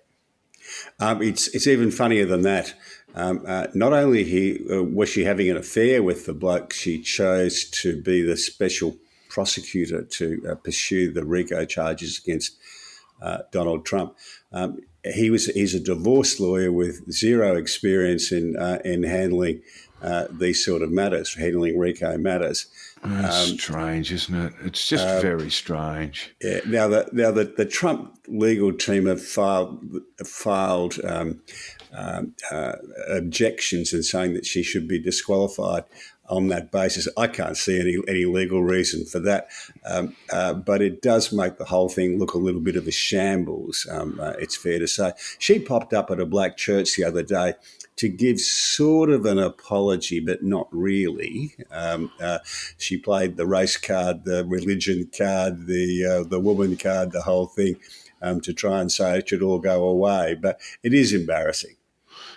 It's even funnier than that. Not only was she having an affair with the bloke she chose to be the special prosecutor to pursue the RICO charges against Donald Trump. He's a divorce lawyer with zero experience in handling these sort of matters, handling RICO matters. It's strange, isn't it? It's just very strange. Yeah. Now the Trump legal team have filed objections and saying that she should be disqualified on that basis. I can't see any legal reason for that, but it does make the whole thing look a little bit of a shambles, it's fair to say. She popped up at a black church the other day to give sort of an apology, but not really. She played the race card, the religion card, the woman card, the whole thing, to try and say it should all go away. But it is embarrassing.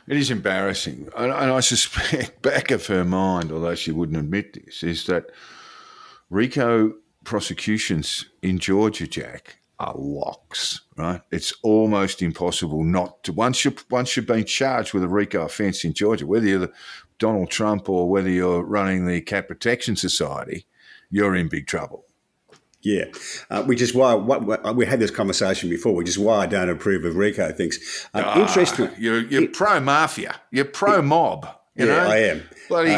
It is embarrassing. And I suspect back of her mind, although she wouldn't admit this, is that RICO prosecutions in Georgia, Jack, are locks, right? It's almost impossible not to. Once you've been charged with a RICO offence in Georgia, whether you're Donald Trump or whether you're running the Cat Protection Society, you're in big trouble. Yeah, which is why we had this conversation before, which is why I don't approve of RICO things. Interesting. You're pro-mafia. You're pro-mob. You know? I am. Bloody,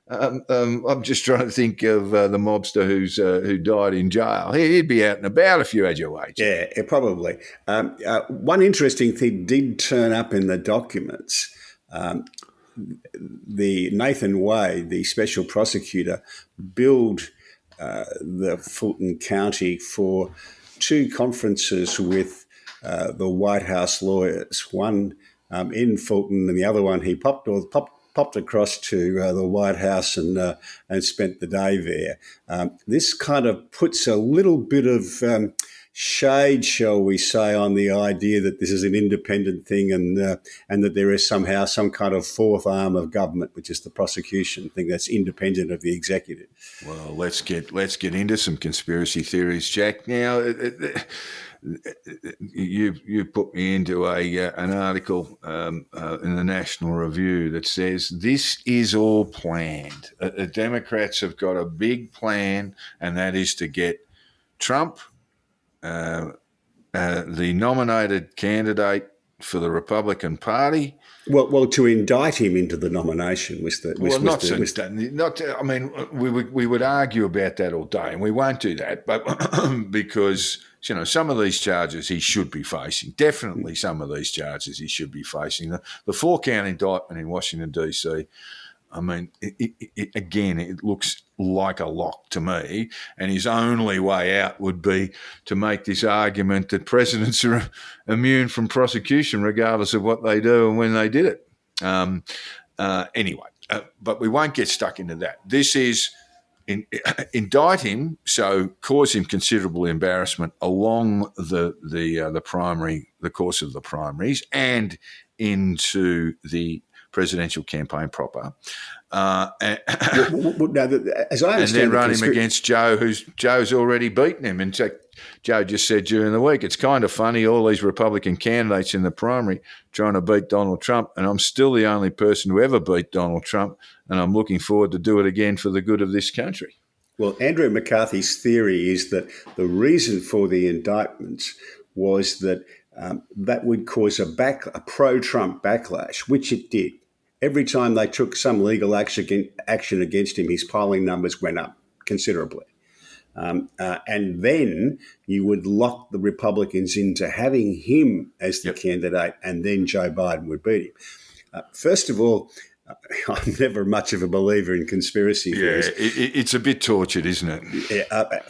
I'm just trying to think of the mobster who died in jail. He'd be out and about if you had your way. Yeah, probably. One interesting thing did turn up in the documents. The Nathan Wade, the special prosecutor, billed the Fulton County for two conferences with the White House lawyers, one in Fulton and the other one he popped across to the White House and spent the day there. This kind of puts a little bit of shade, shall we say, on the idea that this is an independent thing and that there is somehow some kind of fourth arm of government, which is the prosecution thing that's independent of the executive. Well, let's get into some conspiracy theories, Jack. Now, you put me into an article in the National Review that says this is all planned. The Democrats have got a big plan, and that is to get Trump, the nominated candidate for the Republican Party. Well, to indict him into the nomination I mean, we would argue about that all day, and we won't do that. But because some of these charges he should be facing, definitely some of these charges he should be facing. The 4-count indictment in Washington D.C. I mean, it looks like a lock to me, and his only way out would be to make this argument that presidents are immune from prosecution regardless of what they do and when they did it. Anyway, but we won't get stuck into that. This is indict him, so cause him considerable embarrassment along the course of the primaries and into the presidential campaign proper, as I understand, and then run him against Joe's already beaten him. In fact, Joe just said during the week, it's kind of funny, all these Republican candidates in the primary trying to beat Donald Trump, and I'm still the only person who ever beat Donald Trump, and I'm looking forward to do it again for the good of this country. Well, Andrew McCarthy's theory is that the reason for the indictments was that that would cause a pro-Trump backlash, which it did. Every time they took some legal action against him, his polling numbers went up considerably. And then you would lock the Republicans into having him as the candidate, and then Joe Biden would beat him. First of all, I'm never much of a believer in conspiracy theories. Yeah, it's a bit tortured, isn't it?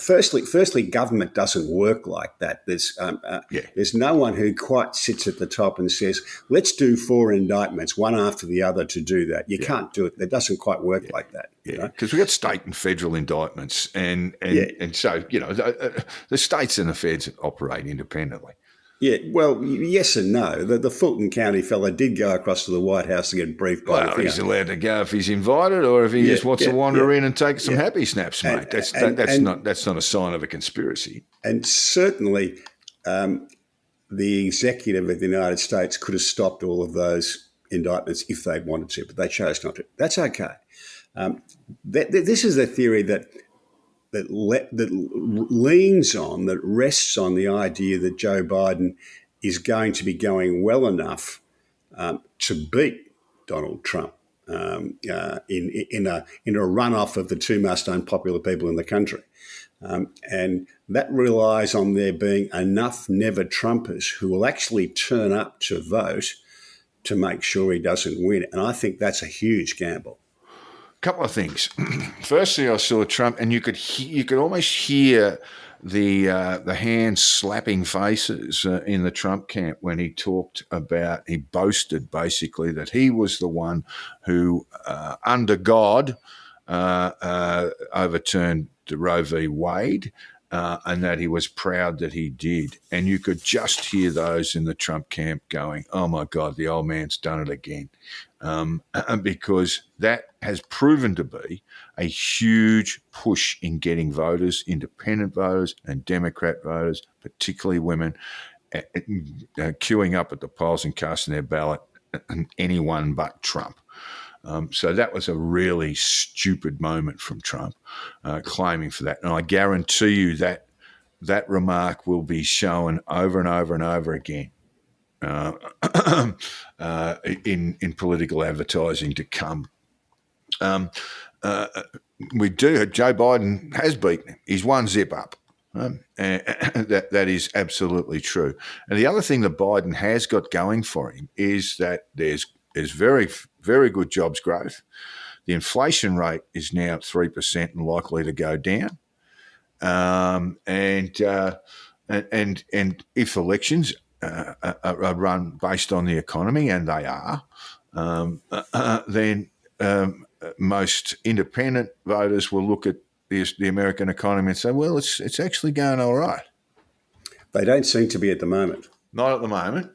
Firstly, government doesn't work like that. There's no one who quite sits at the top and says, let's do 4 indictments, one after the other, to do that. You can't do it. It doesn't quite work like that. Yeah, because we've got state and federal indictments, and so, the states and the feds operate independently. Yeah, well, yes and no. The Fulton County fella did go across to the White House to get briefed by the he's allowed to go if he's invited, or if he just wants to wander in and take some happy snaps, mate. That's not a sign of a conspiracy. And certainly, the executive of the United States could have stopped all of those indictments if they wanted to, but they chose not to. That's okay. This is a theory that leans on, that rests on the idea that Joe Biden is going to be going well enough to beat Donald Trump in a runoff of the 2 most unpopular people in the country. And that relies on there being enough never-Trumpers who will actually turn up to vote to make sure he doesn't win. And I think that's a huge gamble. Couple of things. Firstly, I saw Trump, and you could almost hear the hands slapping faces in the Trump camp when he boasted basically that he was the one who, under God, overturned the Roe v. Wade, and that he was proud that he did. And you could just hear those in the Trump camp going, "Oh my God, the old man's done it again." Because that has proven to be a huge push in getting voters, independent voters and Democrat voters, particularly women, queuing up at the polls and casting their ballot anyone but Trump. So that was a really stupid moment from Trump, claiming for that. And I guarantee you that remark will be shown over and over and over again in political advertising to come. We do. Joe Biden has beaten him. He's 1 zip up. And that is absolutely true. And the other thing that Biden has got going for him is that there's very, very good jobs growth. The inflation rate is now at 3% and likely to go down. And if elections are run based on the economy, and they are, then most independent voters will look at the American economy and say, well, it's actually going all right. They don't seem to be at the moment. Not at the moment,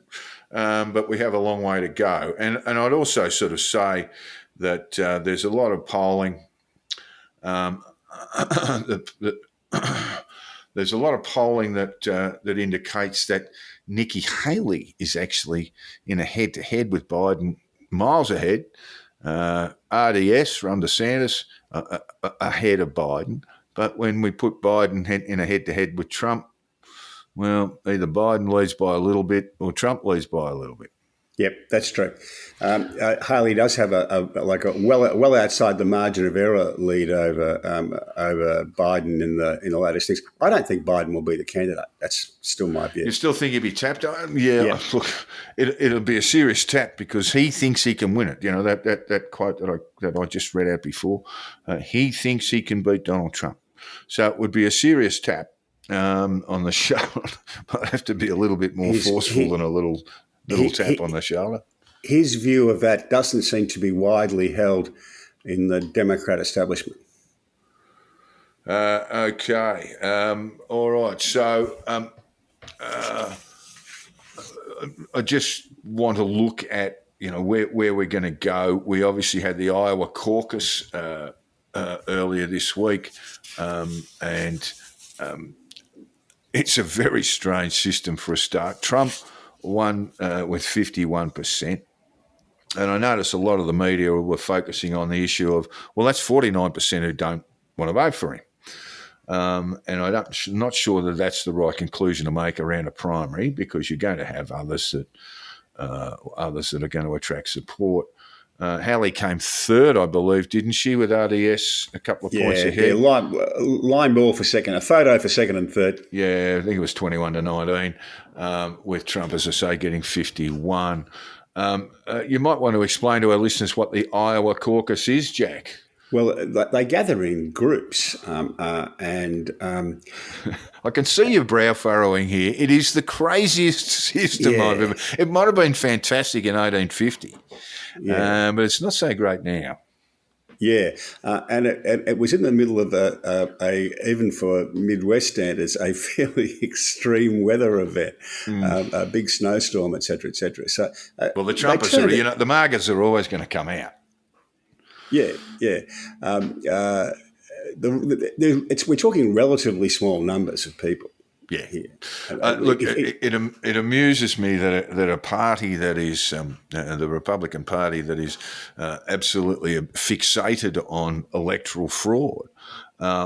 but we have a long way to go. And I'd also sort of say that there's a lot of polling there's a lot of polling that indicates that Nikki Haley is actually in a head-to-head with Biden, miles ahead. RDS, Ron DeSantis, ahead of Biden. But when we put Biden in a head-to-head with Trump, well, either Biden leads by a little bit or Trump leads by a little bit. Yep, that's true. Haley does have a well outside the margin of error lead over Biden in the latest things. I don't think Biden will be the candidate. That's still my view. You still think he'll be tapped? Yeah. Look, it'll be a serious tap because he thinks he can win it. You know that quote that I just read out before. He thinks he can beat Donald Trump. So it would be a serious tap on the shoulder. I'd have to be a little bit more forceful than a little tap on the shoulder. His view of that doesn't seem to be widely held in the Democrat establishment. Okay. All right. So I just want to look at, where we're going to go. We obviously had the Iowa caucus earlier this week, and it's a very strange system for a start. Trump won with 51%. And I notice a lot of the media were focusing on the issue of, well, that's 49% who don't want to vote for him. And I'm not sure that that's the right conclusion to make around a primary, because you're going to have others that are going to attract support. Haley came third, I believe, didn't she, with RDS a couple of points ahead? Yeah, line ball for second, a photo for second and third. Yeah, I think it was 21-19, with Trump, as I say, getting 51. You might want to explain to our listeners what the Iowa caucus is, Jack. Well, they gather in groups, and I can see your brow furrowing here. It is the craziest system I've ever. It might have been fantastic in 1850, but it's not so great now. Yeah, and it was in the middle of a even for Midwest standards, a fairly extreme weather event, a big snowstorm, etc., etc. So, well, the Trumpers are, the MAGAs are always going to come out. Yeah. We're talking relatively small numbers of people. Yeah. Look, it amuses me that a party that is the Republican Party that is absolutely fixated on electoral fraud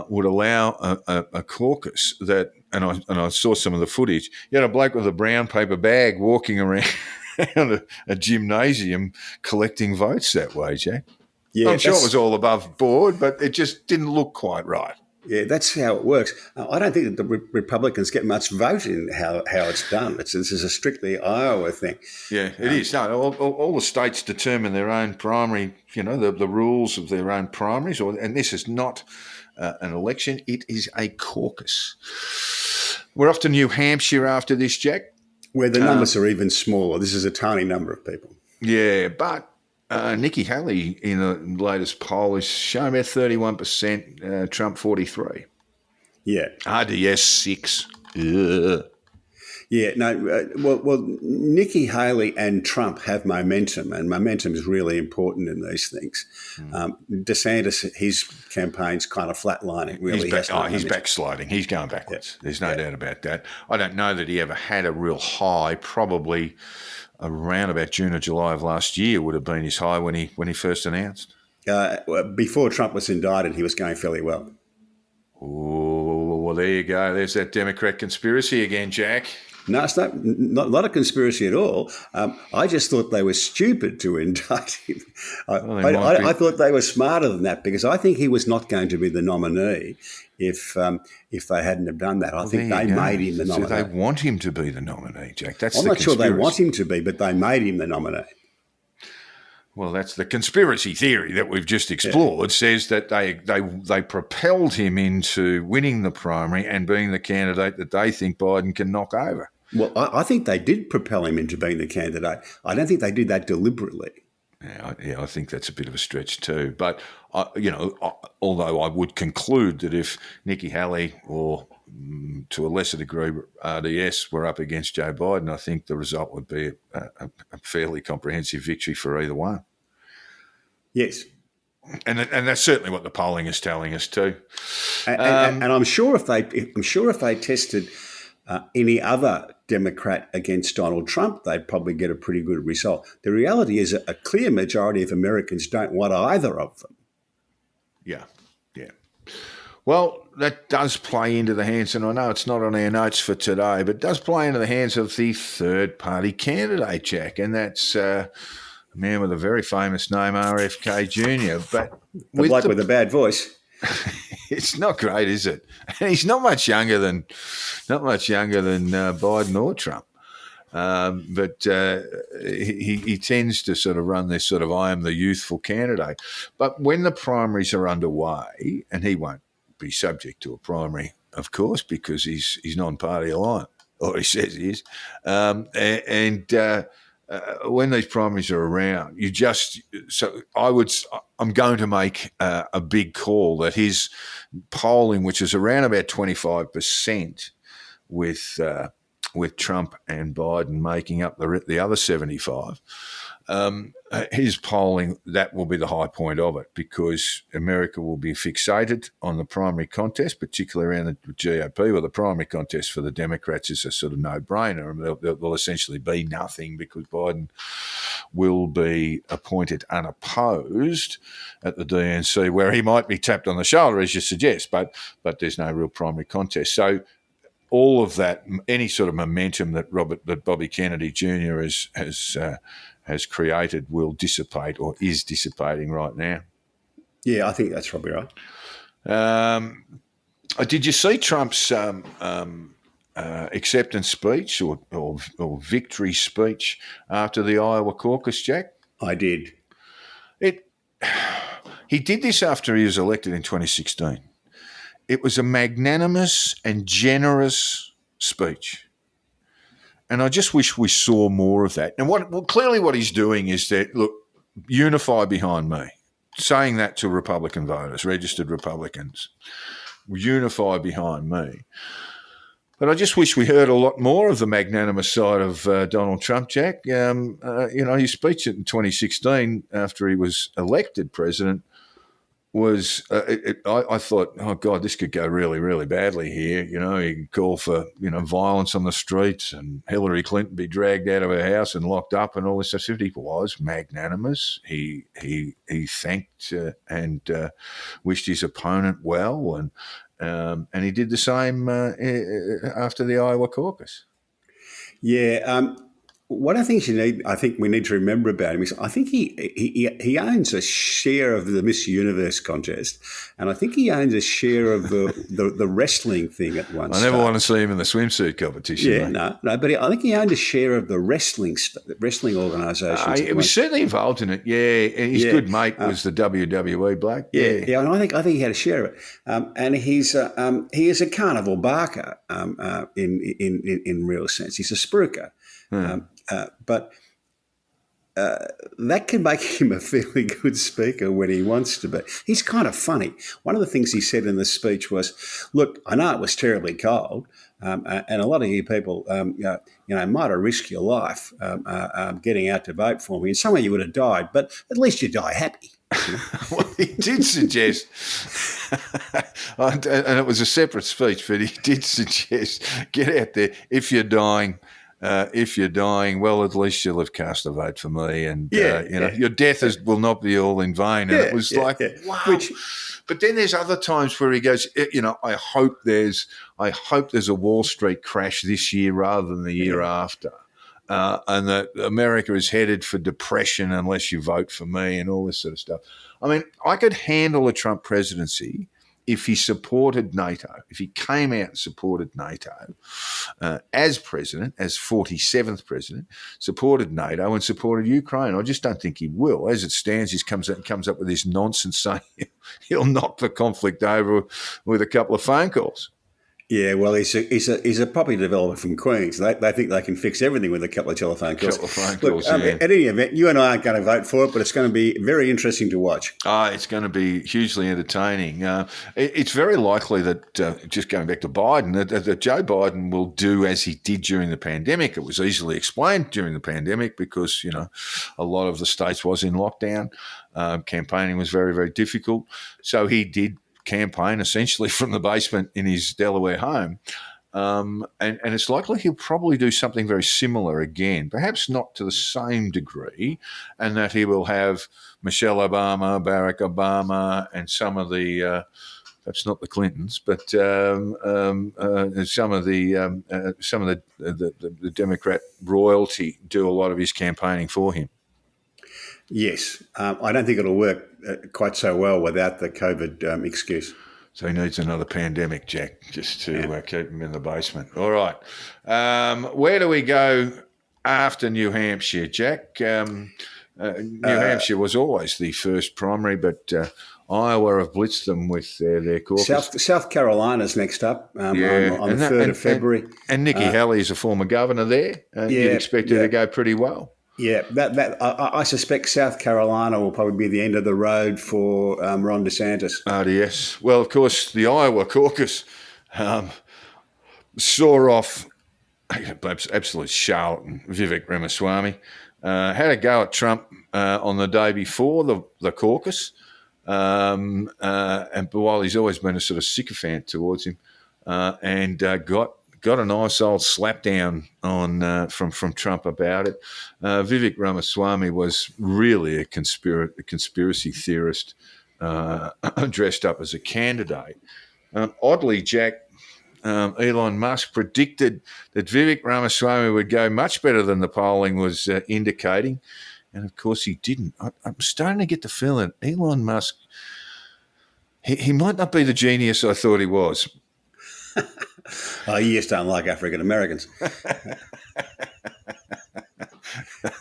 would allow a caucus that, and I saw some of the footage. You had a bloke with a brown paper bag walking around a gymnasium collecting votes that way, Jack. Yeah, I'm sure it was all above board, but it just didn't look quite right. Yeah, that's how it works. I don't think that the Republicans get much vote in how it's done. This is a strictly Iowa thing. Yeah, it is. No, all the states determine their own primary, the rules of their own primaries, and this is not an election. It is a caucus. We're off to New Hampshire after this, Jack. Where the numbers are even smaller. This is a tiny number of people. Yeah, but Nikki Haley in the latest poll is showing about 31%, Trump 43%. Yeah. RDS 6%. Ugh. Yeah, no, well, Nikki Haley and Trump have momentum, and momentum is really important in these things. DeSantis, his campaign's kind of flatlining, really. He's backsliding. He's going backwards. Yeah. There's no doubt about that. I don't know that he ever had a real high, probably around about June or July of last year would have been his high when he first announced. Before Trump was indicted, he was going fairly well. Oh, well, there you go. There's that Democrat conspiracy again, Jack. No, it's not a conspiracy at all. I just thought they were stupid to indict him. I thought they were smarter than that, because I think he was not going to be the nominee if they hadn't have done that. I think they made him the nominee. So they want him to be the nominee, Jack. I'm not sure they want him to be, but they made him the nominee. Well, that's the conspiracy theory that we've just explored, says that they propelled him into winning the primary and being the candidate that they think Biden can knock over. Well, I think they did propel him into being the candidate. I don't think they did that deliberately. Yeah, I think that's a bit of a stretch too. But, although I would conclude that if Nikki Haley or to a lesser degree RDS were up against Joe Biden, I think the result would be a fairly comprehensive victory for either one. Yes. And that's certainly what the polling is telling us too. And I'm sure if they tested any other Democrat against Donald Trump, they'd probably get a pretty good result. The reality is a clear majority of Americans don't want either of them. Yeah. Well, that does play into the hands, and I know it's not on our notes for today, but it does play into the hands of the third-party candidate, Jack, and that's a man with a very famous name, RFK Jr. But the bloke with a bad voice. It's not great, is it? He's not much younger than Biden or Trump, but he tends to sort of run this sort of I am the youthful candidate. But when the primaries are underway, and he won't be subject to a primary, of course, because he's non-party aligned, or he says he is, when these primaries are around, I'm going to make a big call that his polling, which is around about 25%, with Trump and Biden making up the other 75, his polling, that will be the high point of it, because America will be fixated on the primary contest, particularly around the GOP. Well, the primary contest for the Democrats is a sort of no-brainer, and there'll essentially be nothing, because Biden will be appointed unopposed at the DNC, where he might be tapped on the shoulder, as you suggest, but there's no real primary contest. So all of that, any sort of momentum that Bobby Kennedy Jr. has created will dissipate, or is dissipating right now. Yeah, I think that's probably right. Did you see Trump's acceptance speech or victory speech after the Iowa caucus, Jack? I did. He did this after he was elected in 2016. It was a magnanimous and generous speech. And I just wish we saw more of that. And clearly what he's doing is that, look, unify behind me, saying that to Republican voters, registered Republicans, unify behind me. But I just wish we heard a lot more of the magnanimous side of Donald Trump, Jack. His speech in 2016 after he was elected president was, I thought, oh, God, this could go really, really badly here. You know, he could call for, violence on the streets and Hillary Clinton be dragged out of her house and locked up and all this stuff. He was magnanimous. He thanked and wished his opponent well, and he did the same after the Iowa caucus. Yeah. One of the things I think we need to remember about him is I think he owns a share of the Miss Universe contest, and I think he owns a share of the wrestling thing at one stage. I never want to see him in the swimsuit competition. Yeah, no, but I think he owned a share of the wrestling organisation. He was certainly involved in it. Yeah, his good mate was the WWE bloke. Yeah, and I think he had a share of it. And he is a carnival barker in real sense. He's a spruiker. But that can make him a fairly good speaker when he wants to be. He's kind of funny. One of the things he said in the speech was, look, I know it was terribly cold, and a lot of you people, might have risked your life getting out to vote for me, and some of you would have died, but at least you die happy. Well, he did suggest, and it was a separate speech, but he did suggest, get out there, if you're dying, well, at least you'll have cast a vote for me, and your death will not be all in vain. And it was wow. But then there's other times where he goes, I hope there's a Wall Street crash this year rather than the year after, and that America is headed for depression unless you vote for me, and all this sort of stuff. I mean, I could handle a Trump presidency if he supported NATO, if he came out and supported NATO as president, as 47th president, supported NATO and supported Ukraine. I just don't think he will. As it stands, he comes up with this nonsense saying he'll knock the conflict over with a couple of phone calls. Yeah, well, he's a property developer from Queens. They think they can fix everything with a couple of telephone calls. At any event, you and I aren't going to vote for it, but it's going to be very interesting to watch. It's going to be hugely entertaining. It's very likely that, just going back to Biden, that Joe Biden will do as he did during the pandemic. It was easily explained during the pandemic because, a lot of the states was in lockdown. Campaigning was very, very difficult. So he did campaign essentially from the basement in his Delaware home. And it's likely he'll probably do something very similar again, perhaps not to the same degree, and that he will have Michelle Obama, Barack Obama, and some of the, perhaps not the Clintons, but some of the Democrat royalty do a lot of his campaigning for him. Yes, I don't think it'll work quite so well without the COVID excuse. So he needs another pandemic, Jack, just to keep him in the basement. All right. Where do we go after New Hampshire, Jack? New Hampshire was always the first primary, but Iowa have blitzed them with their caucus. South Carolina's next up on the 3rd of February. And Nikki Haley is a former governor there. You'd expect her to go pretty well. Yeah, I suspect South Carolina will probably be the end of the road for Ron DeSantis. Yes. Well, of course, the Iowa caucus saw off absolute charlatan Vivek Ramaswamy, had a go at Trump on the day before the caucus, and while he's always been a sort of sycophant towards him, and got a nice old slap down on from Trump about it. Vivek Ramaswamy was really a conspiracy theorist dressed up as a candidate. Oddly, Jack, Elon Musk predicted that Vivek Ramaswamy would go much better than the polling was indicating. And, of course, he didn't. I'm starting to get the feeling Elon Musk, he might not be the genius I thought he was. Oh, you just don't like African Americans.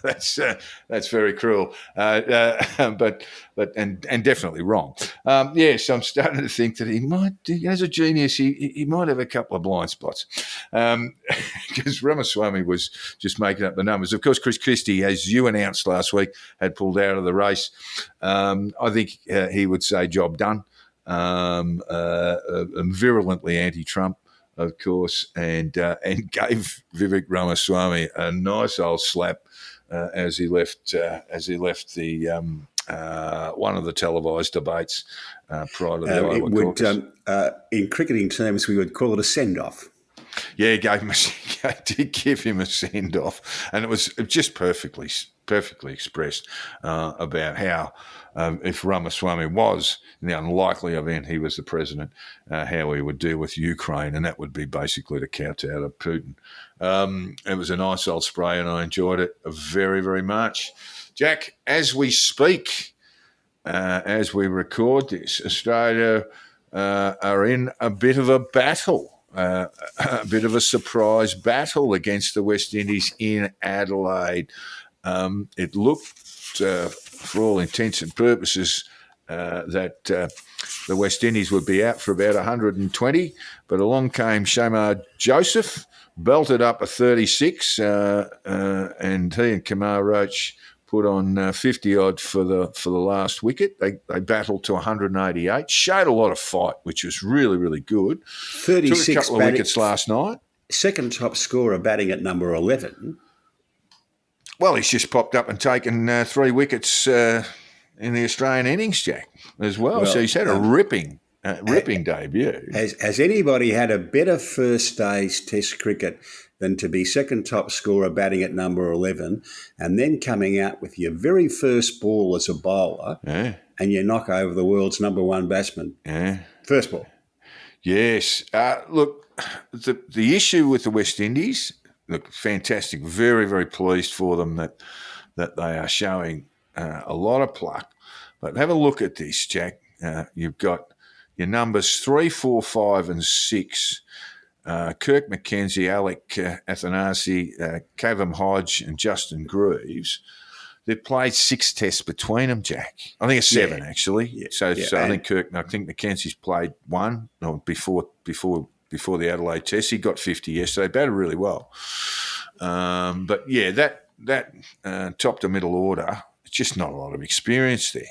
That's very cruel, but definitely wrong. Yes, I'm starting to think that he might, as a genius, he might have a couple of blind spots, because Ramaswamy was just making up the numbers. Of course, Chris Christie, as you announced last week, had pulled out of the race. I think he would say job done. Virulently anti-Trump, of course, and gave Vivek Ramaswamy a nice old slap as he left the one of the televised debates prior to the Iowa caucus. In cricketing terms, we would call it a send-off. Yeah, did give him a send-off, and it was just perfectly expressed about how, if Ramaswamy was, in the unlikely event he was the president, how he would deal with Ukraine, and that would be basically to count out of Putin. It was a nice old spray, and I enjoyed it very, very much. Jack, as we speak, as we record this, Australia are in a bit of a battle. A bit of a surprise battle against the West Indies in Adelaide. It looked, for all intents and purposes, that the West Indies would be out for about 120, but along came Shamar Joseph, belted up a 36, and he and Kamar Roach put on 50-odd for the last wicket. They battled to 188, showed a lot of fight, which was really, really good. 36 Took a couple of wickets last night. Second top scorer batting at number 11. Well, he's just popped up and taken 3 wickets in the Australian innings, Jack, as well. So he's had a ripping debut. Has anybody had a better first day's Test cricket than to be second top scorer batting at number 11 and then coming out with your very first ball as a bowler and you knock over the world's number 1 batsman? Yeah. First ball. Yes. Look, the issue with the West Indies, look, fantastic. Very, very pleased for them that they are showing a lot of pluck. But have a look at this, Jack. You've got your numbers 3, 4, 5 and 6. Kirk McKenzie, Alec Athanasi, Kavem Hodge and Justin Greaves. They've played 6 tests between them, Jack. I think it's 7 actually. Yeah. So I think McKenzie's played 1 before the Adelaide test. He got 50 yesterday. Batted really well. But yeah, that top to middle order, it's just not a lot of experience there.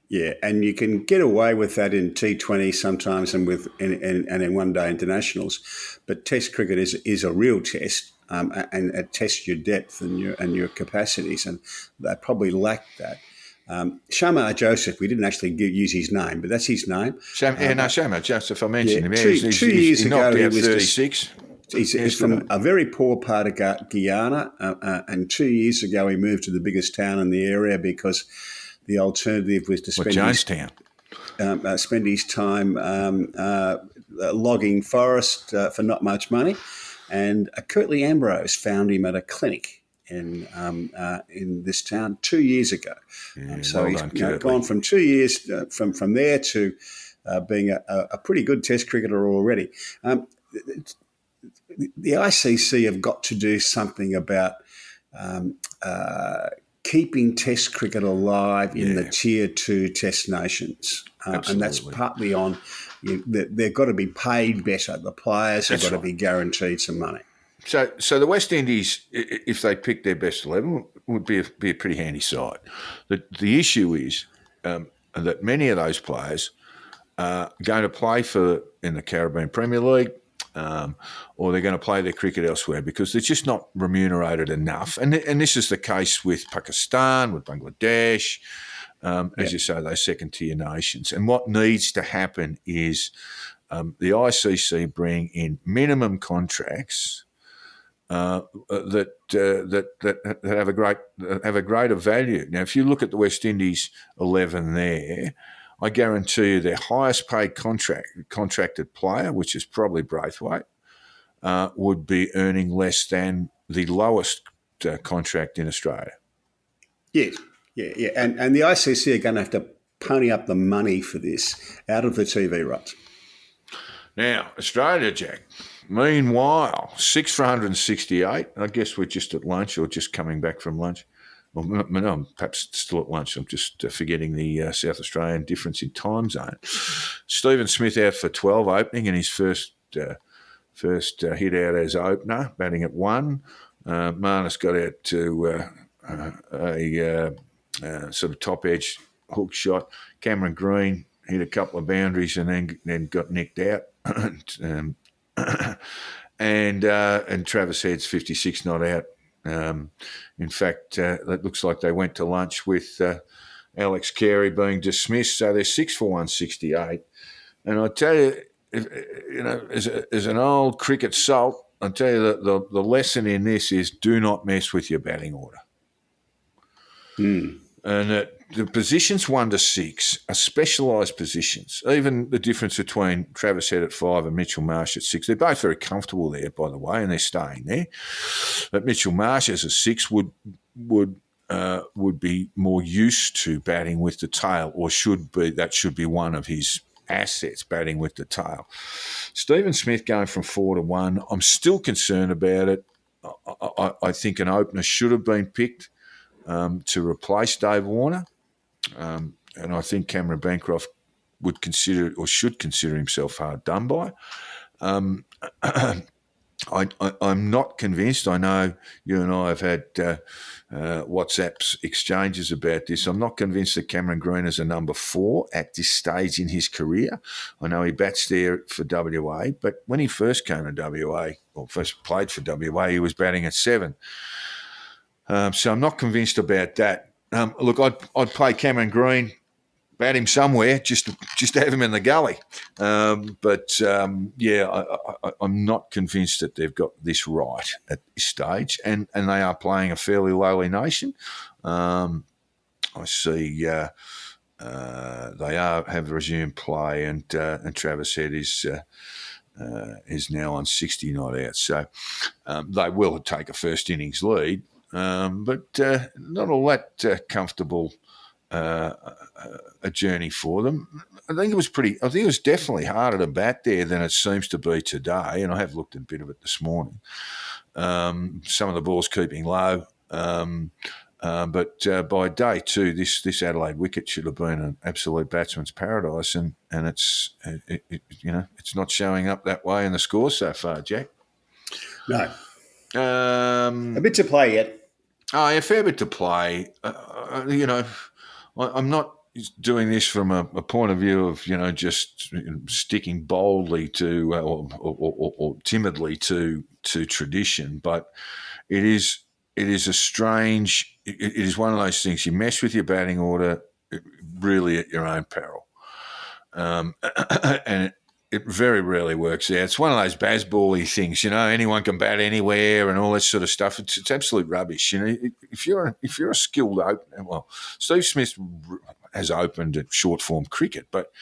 Yeah, and you can get away with that in T20 sometimes and in one-day internationals, but Test cricket is a real test, and it tests your depth and your capacities, and they probably lack that. Shamar Joseph, we didn't actually use his name, but that's his name. Shamar Joseph, I mentioned him. 2 years ago, knocked he out was 36. He's from a very poor part of Guyana, and 2 years ago he moved to the biggest town in the area because the alternative was to spend his time logging forest for not much money. And Curtly Ambrose found him at a clinic in this town 2 years ago. So he's gone from 2 years from there to being a pretty good Test cricketer already. The ICC have got to do something about keeping Test cricket alive in the Tier 2 Test nations. And that's partly on, they've got to be paid better. The players have got to be guaranteed some money. So the West Indies, if they pick their best 11, would be a pretty handy side. The issue is that many of those players are going to play in the Caribbean Premier League, or they're going to play their cricket elsewhere because they're just not remunerated enough. And this is the case with Pakistan, with Bangladesh, as you say, those second-tier nations. And what needs to happen is the ICC bring in minimum contracts that have a greater value. Now, if you look at the West Indies 11 there, I guarantee you their highest paid contracted player, which is probably Braithwaite, would be earning less than the lowest contract in Australia. Yes, yeah. And the ICC are going to have to pony up the money for this out of the TV rights. Now, Australia, Jack, meanwhile, 6 for 168. I guess we're just at lunch or just coming back from lunch. Well, no, I'm perhaps still at lunch. I'm just forgetting the South Australian difference in time zone. Stephen Smith out for 12 opening in his first hit out as opener, batting at 1. Marnus got out to a sort of top edge hook shot. Cameron Green hit a couple of boundaries and then got nicked out. And Travis Head's 56 not out. In fact, it looks like they went to lunch with Alex Carey being dismissed, so they're 6 for 168. And I tell you, as an old cricket salt, I tell you that the lesson in this is do not mess with your batting order. And that the positions 1 to 6 are specialised positions. Even the difference between Travis Head at 5 and Mitchell Marsh at 6, they're both very comfortable there, by the way, and they're staying there. But Mitchell Marsh as a 6 would be more used to batting with the tail, or should be one of his assets, batting with the tail. Stephen Smith going from 4 to 1, I'm still concerned about it. I think an opener should have been picked to replace Dave Warner. And I think Cameron Bancroft would consider or should consider himself hard done by. I'm not convinced. I know you and I have had WhatsApp exchanges about this. I'm not convinced that Cameron Green is a number 4 at this stage in his career. I know he bats there for WA, but when he first came to WA, or first played for WA, he was batting at 7. So I'm not convinced about that. Look, I'd play Cameron Green, bat him somewhere, just to have him in the gully. I'm not convinced that they've got this right at this stage, and they are playing a fairly lowly nation. I see they have resumed play, and Travis Head is now on 60 not out. So they will take a first innings lead. But not all that comfortable a journey for them. I think it was definitely harder to bat there than it seems to be today, and I have looked at a bit of it this morning. Some of the balls keeping low, but by day 2, this Adelaide wicket should have been an absolute batsman's paradise, and it's not showing up that way in the score so far, Jack. No. A bit to play yet. Oh, a fair bit to play. I'm not doing this from a point of view of, just sticking boldly to or timidly to tradition, but it is a strange. It is one of those things. You mess with your batting order, really at your own peril, and it very rarely works out. It's one of those Bazball-y things, anyone can bat anywhere and all that sort of stuff. It's absolute rubbish. If you're a skilled opener, well, Steve Smith has opened at short form cricket, but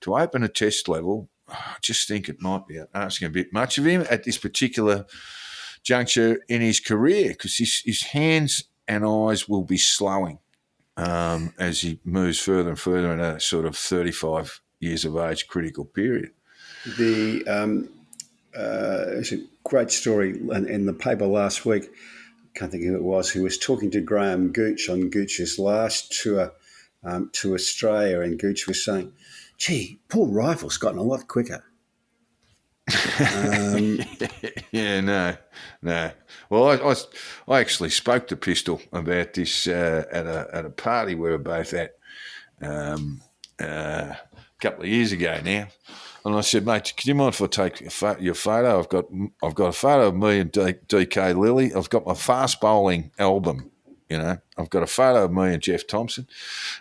to open a test level, I just think it might be asking a bit much of him at this particular juncture in his career, because his hands and eyes will be slowing as he moves further and further in a sort of 35 years of age critical period. It's a great story in the paper last week. I can't think who it was. Who was talking to Graham Gooch on Gooch's last tour to Australia, and Gooch was saying, "Gee, Paul Rifle's gotten a lot quicker." No. Well, I actually spoke to Pistol about this at a party we were both at a couple of years ago now. And I said, mate, can you mind if I take your photo? I've got a photo of me and DK Lilly. I've got my fast bowling album. I've got a photo of me and Jeff Thompson.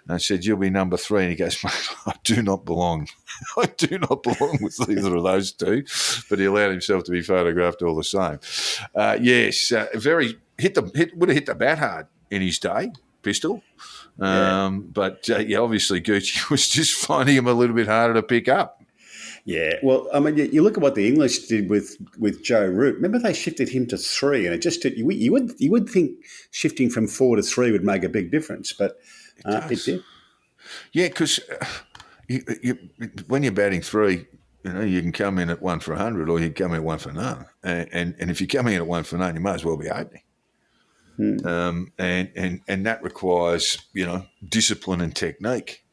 And I said, you'll be number 3. And he goes, mate, I do not belong. I do not belong with either of those two. But he allowed himself to be photographed all the same. Yes, would have hit the bat hard in his day, Pistol. But obviously Gucci was just finding him a little bit harder to pick up. Yeah, well, I mean, you look at what the English did with Joe Root. Remember, they shifted him to 3, and it just did. You would think shifting from 4 to 3 would make a big difference, but it did. Yeah, because when you're batting 3, you can come in at 1 for 100, or you can come in at 1 for none. And if you're coming in at 1 for none, you might as well be opening. And that requires discipline and technique.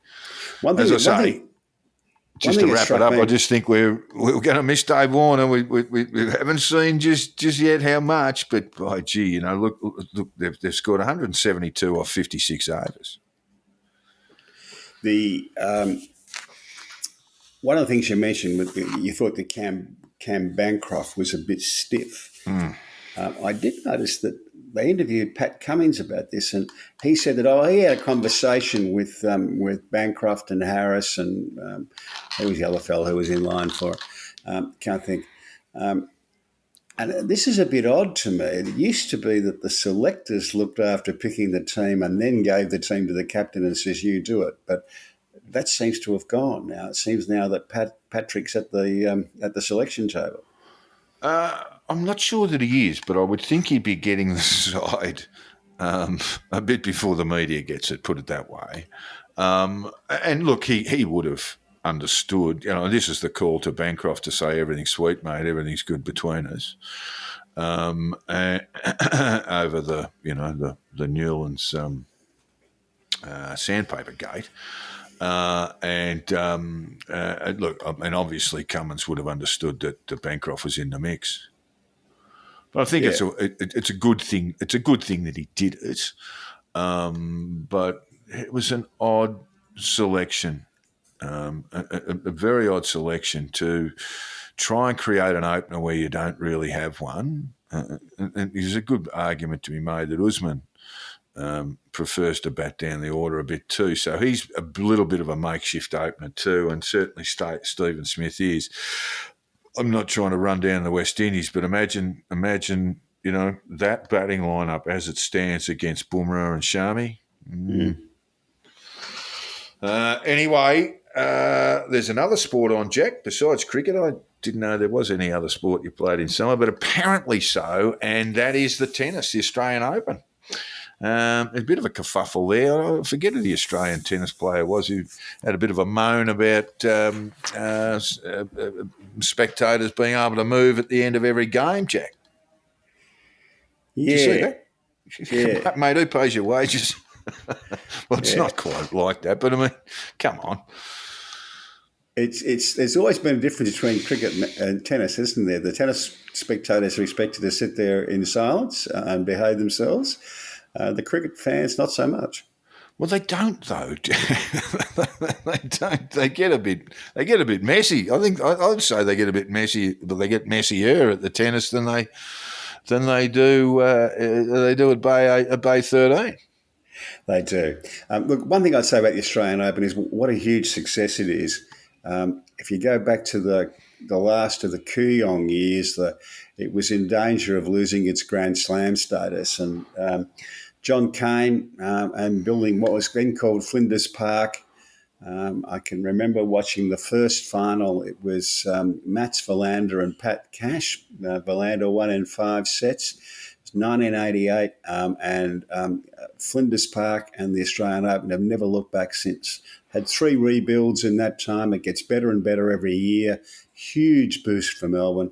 Just to wrap it up, I just think we're going to miss Dave Warner. We haven't seen just yet how much, but by gee, look, they've scored 172 off 56 overs. One of the things you mentioned, you thought that Cam Bancroft was a bit stiff. I did notice that they interviewed Pat Cummins about this, and he said that he had a conversation with Bancroft and Harris, and who was the other fellow who was in line for it? Can't think. And this is a bit odd to me. It used to be that the selectors looked after picking the team and then gave the team to the captain and says, "You do it." But that seems to have gone now. It seems now that Patrick's at the selection table. I'm not sure that he is, but I would think he'd be getting the side a bit before the media gets it, put it that way. And look, he would have understood, this is the call to Bancroft to say everything's sweet, mate, everything's good between us. And over the Newlands sandpaper gate. Look, I mean, obviously Cummins would have understood that Bancroft was in the mix. But I think it's a good thing. It's a good thing that he did it. But it was an odd selection, a very odd selection to try and create an opener where you don't really have one. And there's a good argument to be made that Usman prefers to bat down the order a bit too. So he's a little bit of a makeshift opener too, and certainly Stephen Smith is. I'm not trying to run down the West Indies, but imagine, that batting lineup as it stands against Bumrah and Shami. Anyway, there's another sport on, Jack, besides cricket. I didn't know there was any other sport you played in summer, but apparently so, and that is the tennis, the Australian Open. A bit of a kerfuffle there. I forget who the Australian tennis player was who had a bit of a moan about spectators being able to move at the end of every game, Jack. Yeah. Did you see that? Yeah. Mate, who pays your wages? Well, it's not quite like that, but I mean, come on. There's always been a difference between cricket and tennis, isn't there? The tennis spectators are expected to sit there in silence and behave themselves. The cricket fans, not so much. Well, they don't though. They don't. They get a bit messy. I think I'd say they get a bit messy, but they get messier at the tennis than they do at Bay 13. They do. Look, one thing I'd say about the Australian Open is what a huge success it is. If you go back to the last of the Kooyong years, it was in danger of losing its Grand Slam status, and John Cain and building what was then called Flinders Park. I can remember watching the first final. It was Mats Verlander and Pat Cash. Verlander won in 5 sets. It was 1988, and Flinders Park and the Australian Open have never looked back since. Had 3 rebuilds in that time. It gets better and better every year. Huge boost for Melbourne.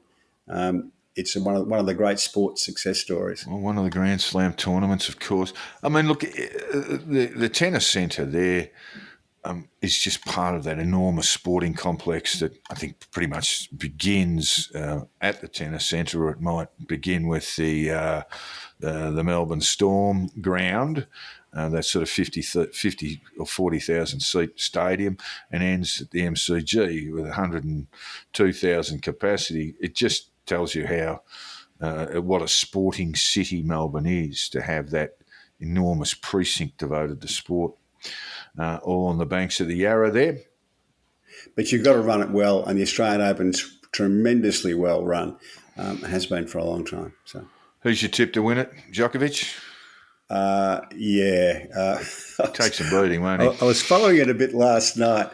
It's one of the great sports success stories. Well, one of the Grand Slam tournaments, of course. I mean, look, the tennis centre there is just part of that enormous sporting complex that I think pretty much begins at the tennis centre, or it might begin with the Melbourne Storm ground. that sort of 50 or 40,000 seat stadium, and ends at the MCG with 102,000 capacity. It just tells you how what a sporting city Melbourne is, to have that enormous precinct devoted to sport, all on the banks of the Yarra there. But you've got to run it well, and the Australian Open's tremendously well run. Has been for a long time. So, who's your tip to win it? Djokovic? Take some bleeding, won't he? I was following it a bit last night,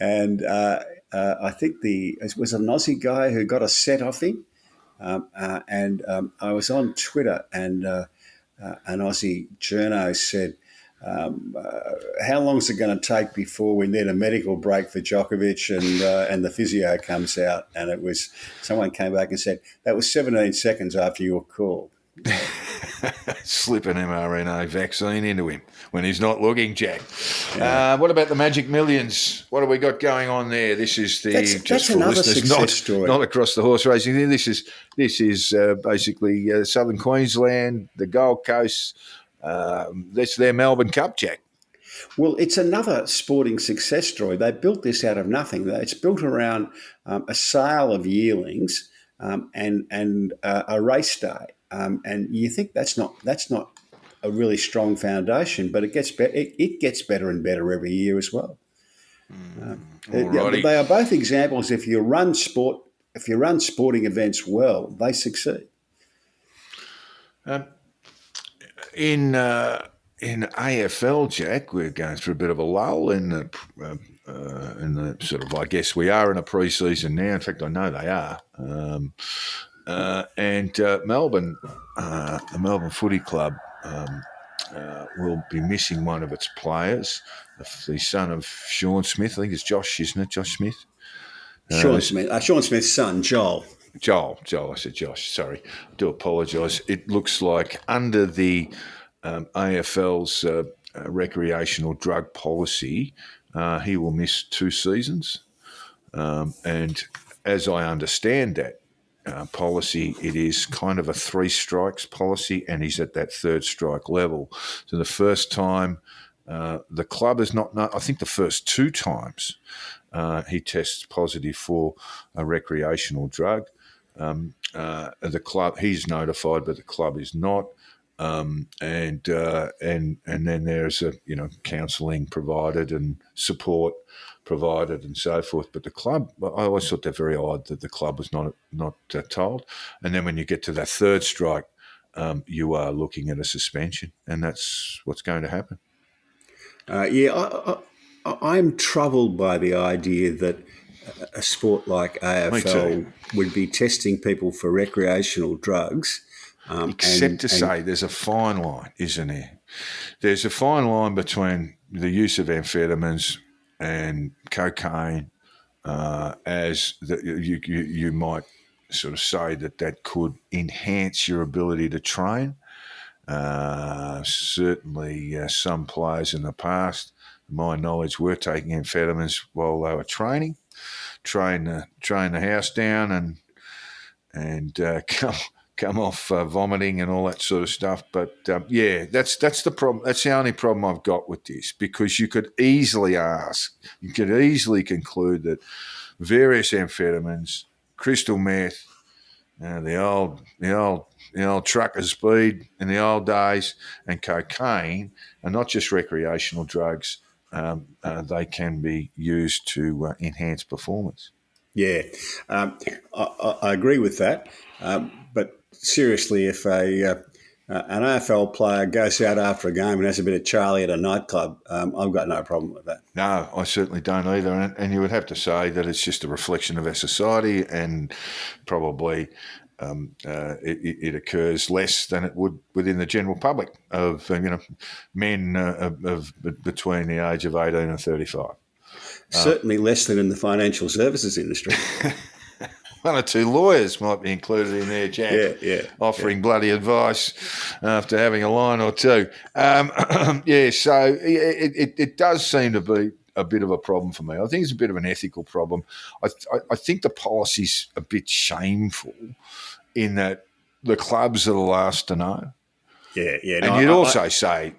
and I think it was an Aussie guy who got a set off him. And I was on Twitter, and an Aussie journo said, how long is it going to take before we need a medical break for Djokovic and the physio comes out? And it was, someone came back and said, that was 17 seconds after you were called. Slip an mRNA vaccine into him when he's not looking, Jack. Yeah. What about the Magic Millions? What have we got going on there? This is that's another success story. Not across the horse racing. This is basically Southern Queensland, the Gold Coast. That's their Melbourne Cup, Jack. Well, it's another sporting success story. They built this out of nothing. It's built around a sale of yearlings and a race day. And you think that's not a really strong foundation, but it gets better. It gets better and better every year as well. They are both examples. If you run sporting events well, they succeed. In AFL, Jack, we're going through a bit of a lull in the sort of, I guess we are in a pre-season now. In fact, I know they are. And Melbourne, the Melbourne Footy Club, will be missing one of its players, the son of Sean Smith. I think it's Josh, isn't it? Josh Smith? Sean Smith. Sean Smith's son, Joel. Joel, I said Josh, sorry. I do apologise. It looks like under the AFL's recreational drug policy, he will miss 2 seasons. And as I understand that policy, it is kind of a 3 strikes policy, and he's at that 3rd strike level. So the first time the club is not, I think the first 2 times he tests positive for a recreational drug. The club, he's notified, but the club is not. And then there's counselling provided and support provided and so forth. But the club, I always thought that very odd that the club was not told. And then when you get to that 3rd strike, you are looking at a suspension, and that's what's going to happen. I'm troubled by the idea that a sport like AFL would be testing people for recreational drugs. Except to say there's a fine line, isn't there? There's a fine line between the use of amphetamines and cocaine, you might sort of say that could enhance your ability to train. Certainly some players in the past, to my knowledge, were taking amphetamines while they were training, train the house down and come off vomiting and all that sort of stuff. But that's the problem. That's the only problem I've got with this, because you could easily conclude that various amphetamines, crystal meth, the old trucker speed in the old days, and cocaine are not just recreational drugs. They can be used to enhance performance. Yeah, I agree with that. But seriously, if an AFL player goes out after a game and has a bit of Charlie at a nightclub, I've got no problem with that. No, I certainly don't either. And you would have to say that it's just a reflection of our society, and probably it occurs less than it would within the general public of men of between the age of 18 and 35. Certainly less than in the financial services industry. 1 or 2 lawyers might be included in there, Jack, offering bloody advice after having a line or 2. So it does seem to be a bit of a problem for me. I think it's a bit of an ethical problem. I think the policy's a bit shameful in that the clubs are the last to know. Yeah. And you'd also say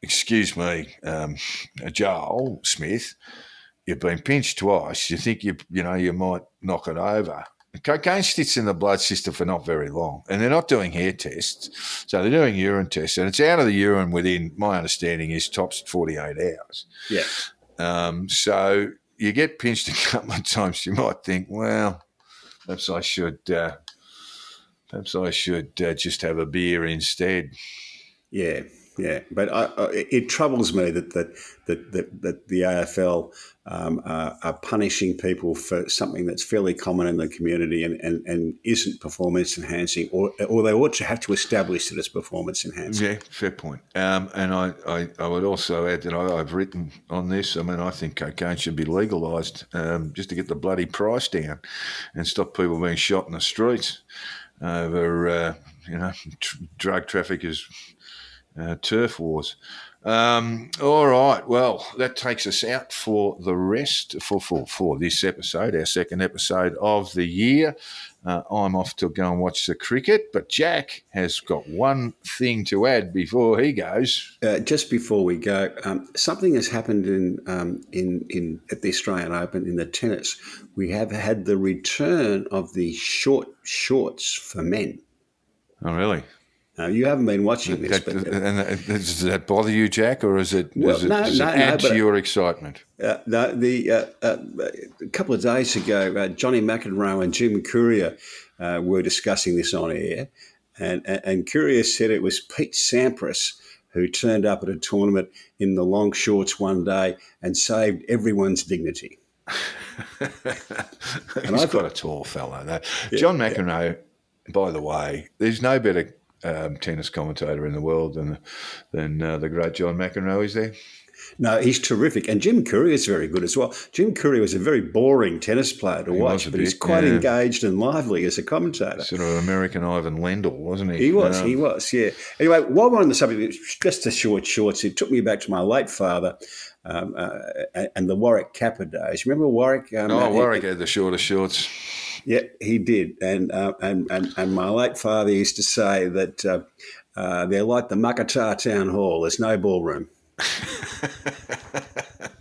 excuse me, Joel Smith, you've been pinched twice. You think you might knock it over. Cocaine sits in the blood system for not very long, and they're not doing hair tests, so they're doing urine tests, and it's out of the urine within, my understanding is, tops 48 hours. Yeah. So you get pinched a couple of times, you might think, well, perhaps I should just have a beer instead. Yeah, yeah, but it troubles me that the AFL are punishing people for something that's fairly common in the community and isn't performance enhancing, or they ought to have to establish that it's performance enhancing. Yeah, fair point. And I would also add that I've written on this. I mean, I think cocaine should be legalised just to get the bloody price down and stop people being shot in the streets over drug traffickers. Turf wars. All right. Well, that takes us out for the rest for this episode, our second episode of the year. I'm off to go and watch the cricket, but Jack has got one thing to add before he goes. Just before we go, something has happened in at the Australian Open in the tennis. We have had the return of the short shorts for men. Oh, really? You haven't been watching this, but does that bother you, Jack, or is it add to your excitement? A couple of days ago, Johnny McEnroe and Jim Courier were discussing this on air, and Courier said it was Pete Sampras who turned up at a tournament in the long shorts one day and saved everyone's dignity. He's got a tall fellow, though. Yeah, John McEnroe, by the way, there's no better tennis commentator in the world than the great John McEnroe, is there? No, he's terrific. And Jim Courier is very good as well. Jim Courier was a very boring tennis player to watch, but he's quite engaged and lively as a commentator. Sort of American Ivan Lendl, wasn't he? He was, yeah. Anyway, while we're on the subject, just the short shorts, it took me back to my late father and the Warwick Kappa days. Remember Warwick? Warwick had the shorter shorts. Yeah, he did, and my late father used to say that they're like the Muckatar Town Hall. There's no ballroom.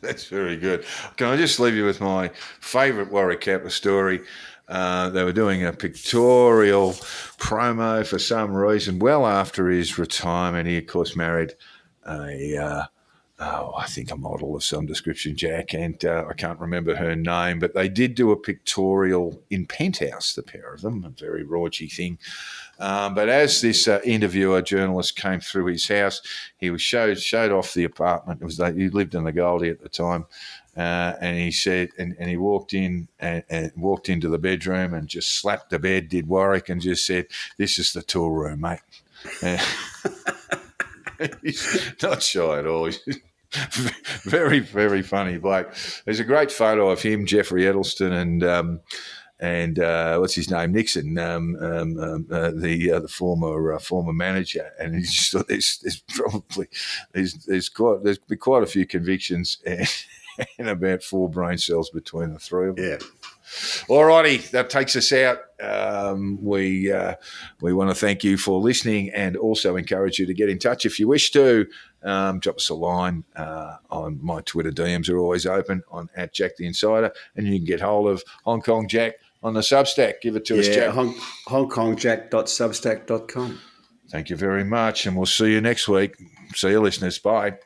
That's very good. Can I just leave you with my favourite Warwick Kappa story? They were doing a pictorial promo for some reason. Well after his retirement, he of course married I think a model of some description, Jack, and I can't remember her name, but they did do a pictorial in Penthouse, the pair of them, a very raunchy thing. But as this journalist came through his house, he was showed off the apartment. He lived in the Goldie at the time, and he said, and he walked in and walked into the bedroom and just slapped the bed, did Warwick, and just said, "This is the tool room, mate." He's not shy at all. Very, very funny bloke. There's a great photo of him, Jeffrey Edelston, and what's his name, Nixon, the former manager. And he's just thought there's quite a few convictions and about 4 brain cells between the three of them. Yeah. All righty, that takes us out. We want to thank you for listening and also encourage you to get in touch if you wish to. Drop us a line. On my Twitter DMs are always open on @JackTheInsider, and you can get hold of Hong Kong Jack on the Substack. Give it to us, Jack. HongKongJack.substack.com. Thank you very much, and we'll see you next week. See you, listeners. Bye.